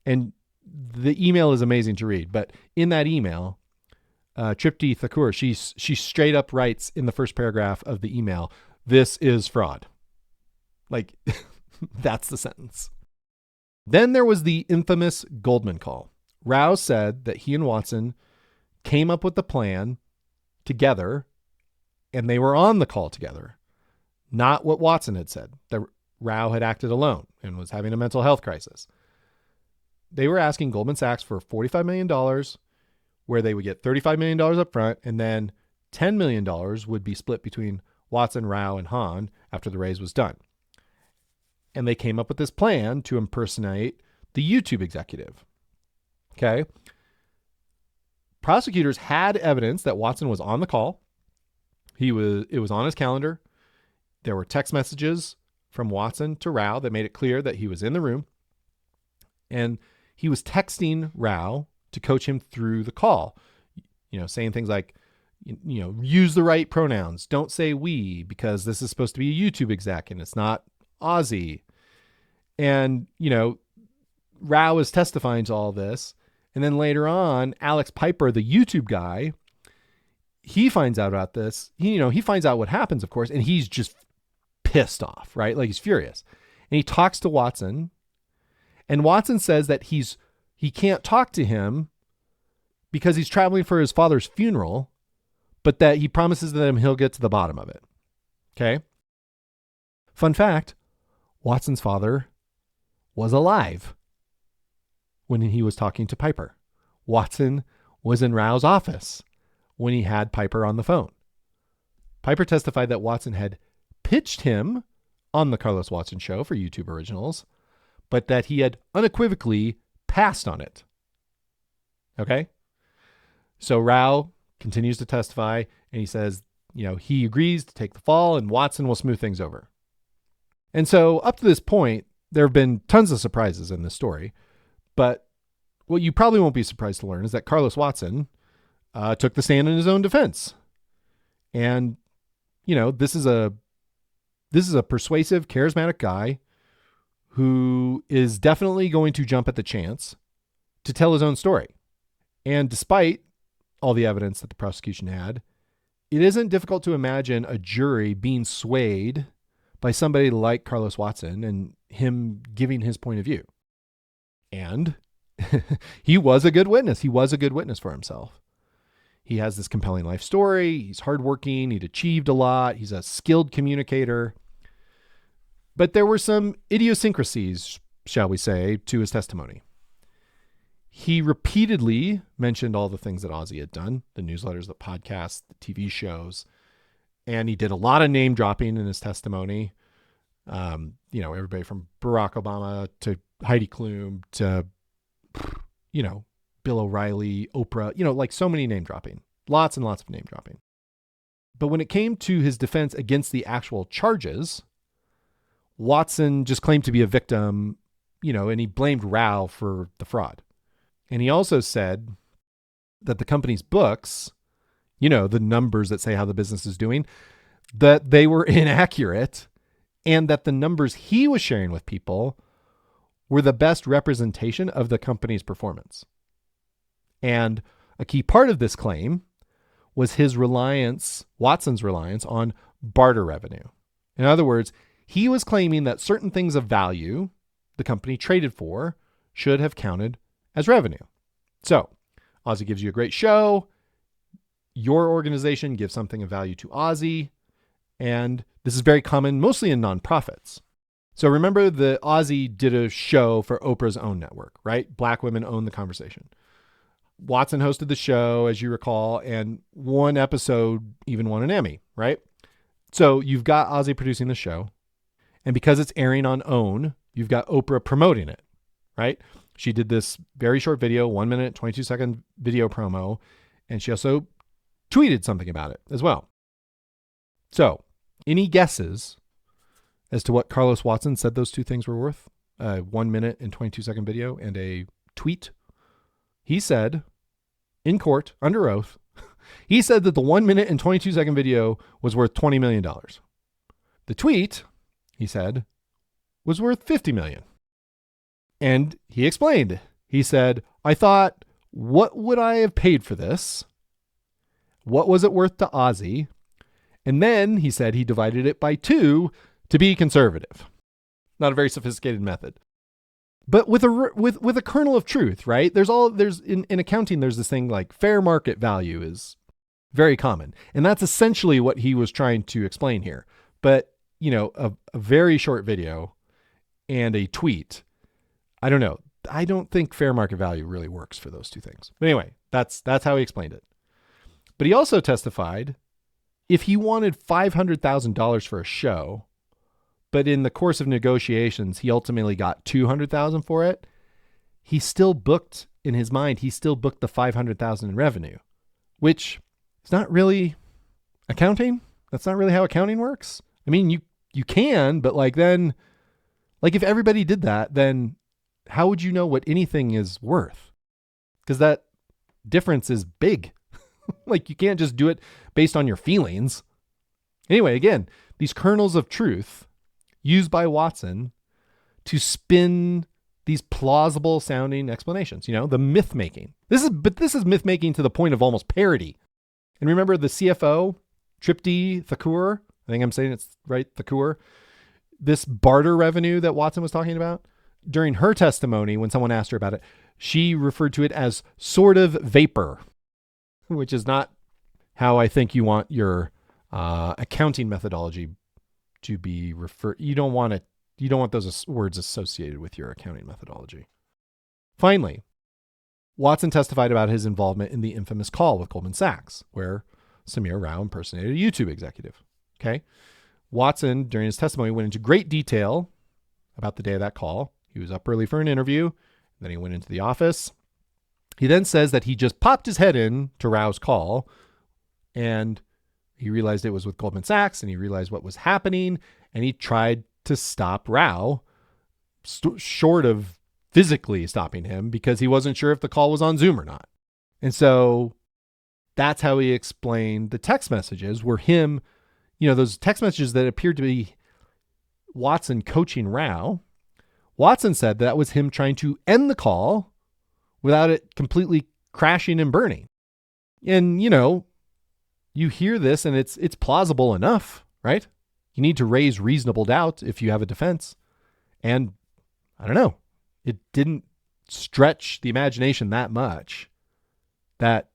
And the email is amazing to read. But in that email, Tripti Thakur, she straight up writes in the first paragraph of the email, this is fraud. Like, that's the sentence. Then there was the infamous Goldman call. Rao said that he and Watson came up with the plan together and they were on the call together. Not what Watson had said, that Rao had acted alone and was having a mental health crisis. They were asking Goldman Sachs for $45 million, where they would get $35 million up front, and then $10 million would be split between Watson, Rao, and Hahn after the raise was done. And they came up with this plan to impersonate the YouTube executive. Okay. prosecutors had evidence that Watson was on the call. It was on his calendar. There were text messages from Watson to Rao that made it clear that he was in the room. And he was texting Rao to coach him through the call, saying things like, use the right pronouns. Don't say we, because this is supposed to be a YouTube exec and it's not Ozy. And, Rao is testifying to all this. And then later on, Alex Piper, the YouTube guy, he finds out about this. He finds out what happens, of course, and he's just pissed off, right? Like, he's furious. And he talks to Watson, and Watson says that he can't talk to him because he's traveling for his father's funeral, but that he promises them he'll get to the bottom of it. Okay. Fun fact, Watson's father was alive when he was talking to Piper. Watson was in Rao's office when he had Piper on the phone. Piper testified that Watson had pitched him on the Carlos Watson Show for YouTube Originals, but that he had unequivocally passed on it. Okay? So Rao continues to testify, and he says, he agrees to take the fall and Watson will smooth things over. And so up to this point, there have been tons of surprises in this story, but what you probably won't be surprised to learn is that Carlos Watson took the stand in his own defense. And, this is a persuasive, charismatic guy who is definitely going to jump at the chance to tell his own story. And despite all the evidence that the prosecution had, it isn't difficult to imagine a jury being swayed by somebody like Carlos Watson and him giving his point of view. And he was a good witness. He was a good witness for himself. He has this compelling life story. He's hardworking. He'd achieved a lot. He's a skilled communicator. But there were some idiosyncrasies, shall we say, to his testimony. He repeatedly mentioned all the things that Ozy had done, the newsletters, the podcasts, the TV shows, and he did a lot of name dropping in his testimony. Everybody from Barack Obama to Heidi Klum to, Bill O'Reilly, Oprah, like so many name dropping, lots and lots of name dropping. But when it came to his defense against the actual charges, Watson just claimed to be a victim, and he blamed Rao for the fraud. And he also said that the company's books, the numbers that say how the business is doing, that they were inaccurate and that the numbers he was sharing with people were the best representation of the company's performance. And a key part of this claim was Watson's reliance on barter revenue. In other words, he was claiming that certain things of value the company traded for should have counted as revenue. So, Ozy gives you a great show. Your organization gives something of value to Ozy. And this is very common, mostly in nonprofits. So remember that Ozy did a show for Oprah's own network, right? Black Women Own the Conversation. Watson hosted the show, as you recall, and one episode even won an Emmy, right? So you've got Ozy producing the show. And because it's airing on OWN, you've got Oprah promoting it, right? She did this very short video, 1 minute, 22-second video promo, and she also tweeted something about it as well. So, any guesses as to what Carlos Watson said those two things were worth? A 1 minute and 22-second video and a tweet? He said, in court, under oath, he said that the 1 minute and 22-second video was worth $20 million. The tweet, he said, was worth $50 million. And he explained. He said, I thought, what would I have paid for this? What was it worth to Ozy? And then he said he divided it by 2 to be conservative. Not a very sophisticated method. But with a kernel of truth, right? In accounting, there's this thing like fair market value is very common. And that's essentially what he was trying to explain here. But, a very short video and a tweet, I don't know. I don't think fair market value really works for those two things. But anyway, that's how he explained it. But he also testified if he wanted $500,000 for a show, but in the course of negotiations, he ultimately got $200,000 for it, he still booked in his mind, he still booked the $500,000 in revenue, which is not really accounting. That's not really how accounting works. I mean, you can, but like then, like if everybody did that, then how would you know what anything is worth? Because that difference is big. Like you can't just do it based on your feelings. Anyway, again, these kernels of truth used by Watson to spin these plausible sounding explanations, the myth making. This is myth making to the point of almost parody. And remember the CFO, Tripti Thakur, I think I'm saying it's right, Thakur, this barter revenue that Watson was talking about. During her testimony, when someone asked her about it, she referred to it as sort of vapor, which is not how I think you want your accounting methodology to be referred. You don't want those words associated with your accounting methodology. Finally, Watson testified about his involvement in the infamous call with Goldman Sachs, where Samir Rao impersonated a YouTube executive. Okay. Watson, during his testimony, went into great detail about the day of that call. He was up early for an interview. Then he went into the office. He then says that he just popped his head in to Rao's call and he realized it was with Goldman Sachs and he realized what was happening and he tried to stop Rao, short of physically stopping him, because he wasn't sure if the call was on Zoom or not. And so that's how he explained the text messages were him, those text messages that appeared to be Watson coaching Rao. Watson said that was him trying to end the call without it completely crashing and burning. And, you hear this and it's plausible enough, right? You need to raise reasonable doubt if you have a defense. And I don't know, it didn't stretch the imagination that much that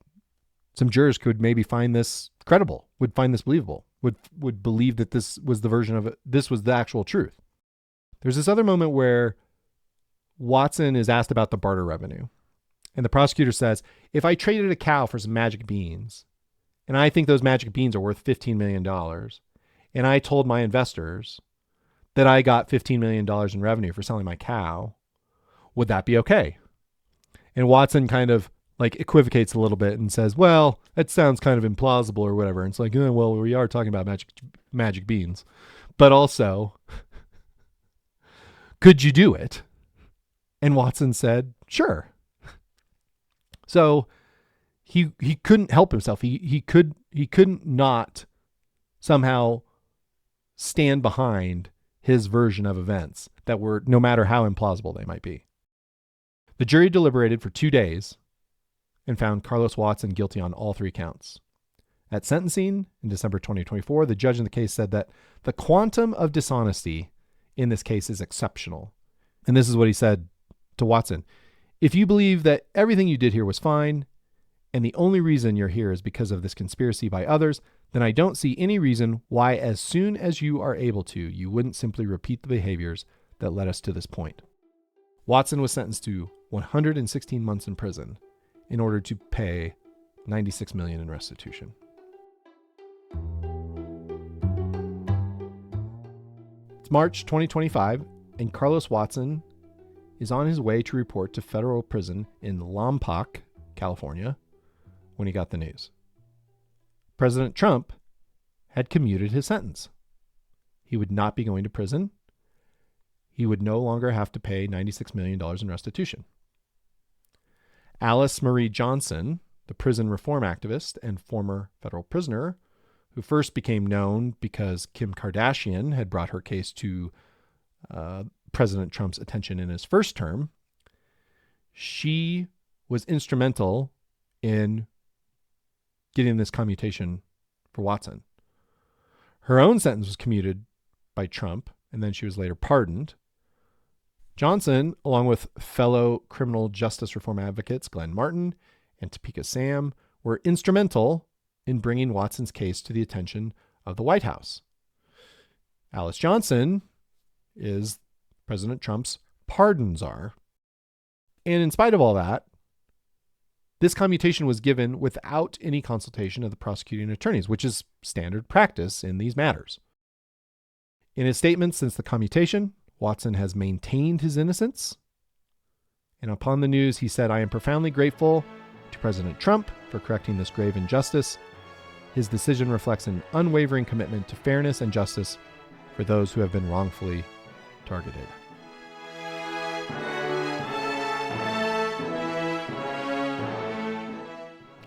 some jurors could maybe find this credible, would find this believable, would believe that this was the version of it. This was the actual truth. There's this other moment where Watson is asked about the barter revenue. And the prosecutor says, if I traded a cow for some magic beans, and I think those magic beans are worth $15 million, and I told my investors that I got $15 million in revenue for selling my cow, would that be okay? And Watson kind of like equivocates a little bit and says, well, that sounds kind of implausible or whatever. And it's like, well, we are talking about magic beans, but also, could you do it? And Watson said, sure. So he couldn't help himself. He couldn't not somehow stand behind his version of events that were, no matter how implausible they might be. The jury deliberated for 2 days and found Carlos Watson guilty on all 3 counts. At sentencing in December 2024, the judge in the case said that the quantum of dishonesty in this case is exceptional. And this is what he said to Watson. If you believe that everything you did here was fine, and the only reason you're here is because of this conspiracy by others, then I don't see any reason why as soon as you are able to, you wouldn't simply repeat the behaviors that led us to this point. Watson was sentenced to 116 months in prison in order to pay $96 million in restitution. It's March 2025, and Carlos Watson is on his way to report to federal prison in Lompoc, California, when he got the news. President Trump had commuted his sentence. He would not be going to prison. He would no longer have to pay $96 million in restitution. Alice Marie Johnson, the prison reform activist and former federal prisoner, who first became known because Kim Kardashian had brought her case to President Trump's attention in his first term, she was instrumental in getting this commutation for Watson. Her own sentence was commuted by Trump, and then she was later pardoned. Johnson, along with fellow criminal justice reform advocates Glenn Martin and Topeka Sam, were instrumental in bringing Watson's case to the attention of the White House. Alice Johnson is President Trump's pardon czar. And in spite of all that, this commutation was given without any consultation of the prosecuting attorneys, which is standard practice in these matters. In his statements since the commutation, Watson has maintained his innocence And upon the news, he said, "I am profoundly grateful to President Trump for correcting this grave injustice. His decision reflects an unwavering commitment to fairness and justice for those who have been wrongfully targeted."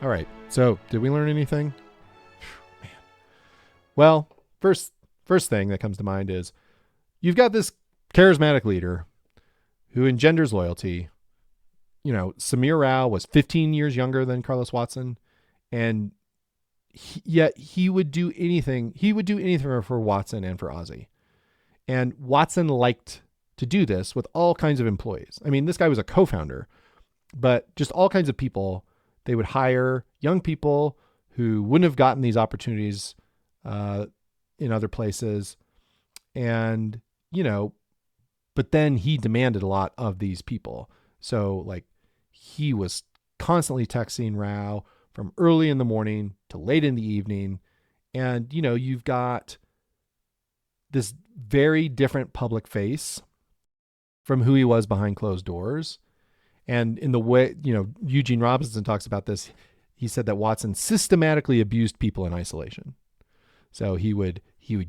All right. So, did we learn anything? Man. Well, first thing that comes to mind is you've got this charismatic leader who engenders loyalty. You know, Samir Rao was 15 years younger than Carlos Watson, and yet he would do anything. He would do anything for Watson and for Ozy. And Watson liked to do this with all kinds of employees. I mean, this guy was a co-founder, but just all kinds of people. They would hire young people who wouldn't have gotten these opportunities in other places. And, you know, but then he demanded a lot of these people. So like he was constantly texting Rao from early in the morning to late in the evening. And, you know, you've got this very different public face from who he was behind closed doors. And in the way, you know, Eugene Robinson talks about this, he said that Watson systematically abused people in isolation. So he would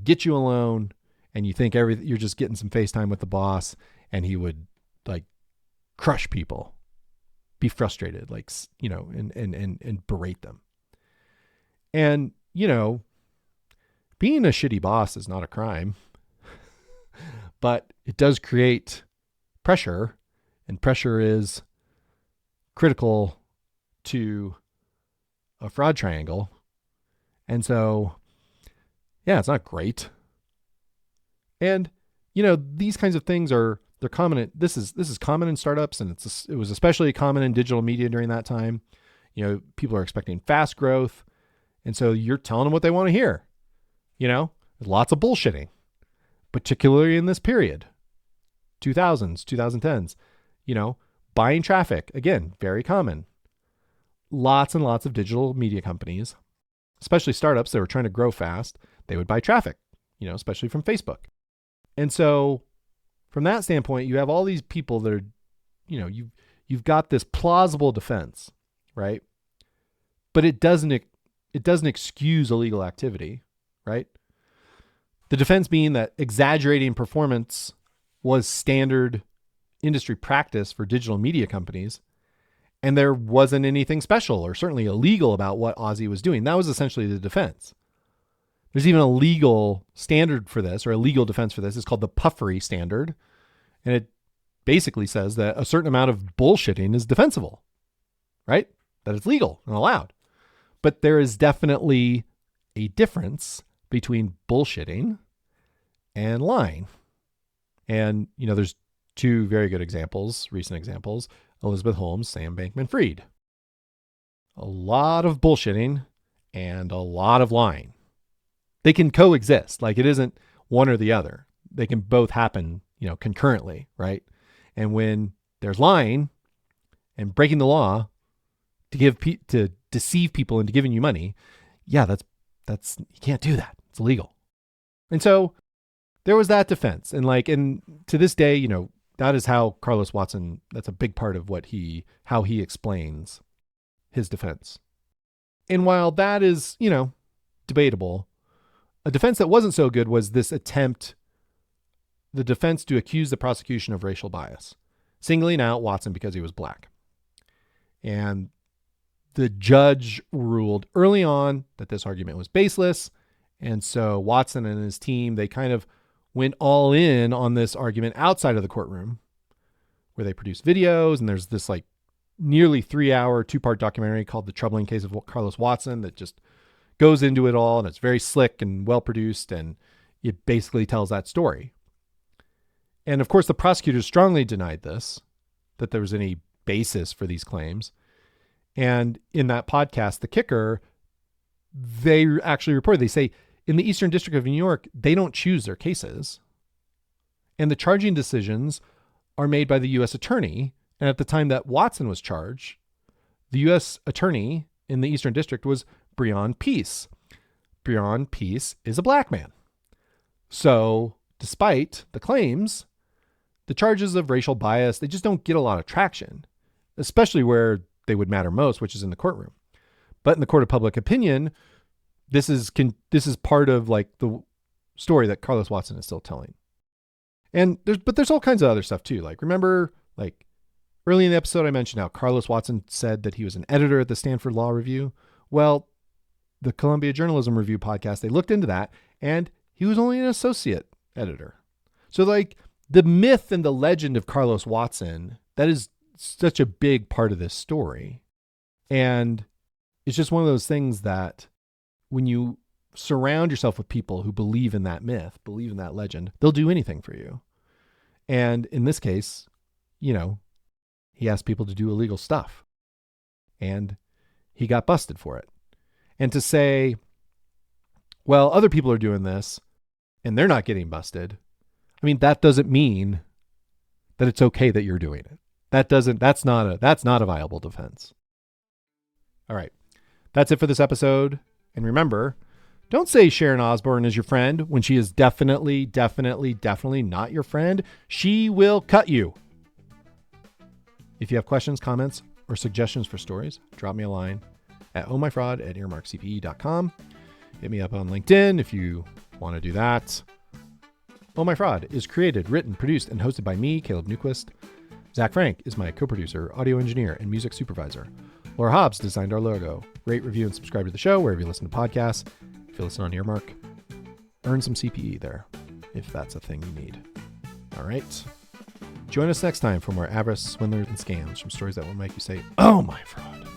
get you alone and you think you're just getting some FaceTime with the boss, and he would like crush people, be frustrated, like, you know, and berate them. And, you know, being a shitty boss is not a crime, but it does create pressure, and pressure is critical to a fraud triangle. And so, yeah, it's not great. And, you know, these kinds of things they're common. This is common in startups, and it was especially common in digital media during that time. You know, people are expecting fast growth. And so you're telling them what they want to hear. You know, there's lots of bullshitting, particularly in this period, 2000s, 2010s, you know, buying traffic, again, very common. Lots and lots of digital media companies, especially startups that were trying to grow fast, they would buy traffic, you know, especially from Facebook. And so from that standpoint, you have all these people that are, you know, you've got this plausible defense, right? But it doesn't excuse illegal activity, right? The defense being that exaggerating performance was standard industry practice for digital media companies, and there wasn't anything special or certainly illegal about what Ozy was doing. That was essentially the defense. There's even a legal standard for this, or a legal defense for this. It's called the puffery standard. And it basically says that a certain amount of bullshitting is defensible, right? That it's legal and allowed. But there is definitely a difference between bullshitting and lying. And, you know, there's two very good examples, recent examples, Elizabeth Holmes, Sam Bankman-Fried. A lot of bullshitting and a lot of lying. They can coexist. Like, it isn't one or the other. They can both happen, you know, concurrently, right? And when there's lying and breaking the law to deceive people into giving you money, yeah, that's you can't do that. It's illegal. And so there was that defense. And to this day, you know, that is how Carlos Watson, that's a big part of how he explains his defense. And while that is, you know, debatable, a defense that wasn't so good was this attempt, the defense to accuse the prosecution of racial bias, singling out Watson because he was black. And the judge ruled early on that this argument was baseless. And so Watson and his team, they kind of went all in on this argument outside of the courtroom, where they produced videos. And there's this like nearly 3-hour 2-part documentary called The Troubling Case of Carlos Watson that just goes into it all. And it's very slick and well produced. And it basically tells that story. And of course, the prosecutors strongly denied this, that there was any basis for these claims. And in that podcast, The Kicker, they actually reported, they say in the Eastern District of New York, they don't choose their cases. And the charging decisions are made by the U.S. attorney. And at the time that Watson was charged, the U.S. attorney in the Eastern District was Breon Peace. Breon Peace is a black man. So despite the claims, the charges of racial bias, they just don't get a lot of traction, especially where they would matter most, which is in the courtroom. But in the court of public opinion, this is part of like the story that Carlos Watson is still telling. And there's all kinds of other stuff too. Like, remember, like early in the episode, I mentioned how Carlos Watson said that he was an editor at the Stanford Law Review. Well, the Columbia Journalism Review podcast, they looked into that, and he was only an associate editor. So like the myth and the legend of Carlos Watson, that is such a big part of this story. And it's just one of those things that when you surround yourself with people who believe in that myth, believe in that legend, they'll do anything for you. And in this case, you know, he asked people to do illegal stuff and he got busted for it. And to say, well, other people are doing this and they're not getting busted, I mean, that doesn't mean that it's okay that you're doing it. That's not a viable defense. All right. That's it for this episode. And remember, don't say Sharon Osbourne is your friend when she is definitely not your friend. She will cut you. If you have questions, comments, or suggestions for stories, drop me a line at ohmyfraud@earmarkcpe.com. Hit me up on LinkedIn if you want to do that. Oh My Fraud is created, written, produced, and hosted by me, Caleb Newquist. Zach Frank is my co-producer, audio engineer, and music supervisor. Laura Hobbs designed our logo. Rate, review, and subscribe to the show wherever you listen to podcasts. If you listen on Earmark, earn some CPE there, if that's a thing you need. All right. Join us next time for more avarice, swindlers, and scams from stories that will make you say, oh my fraud.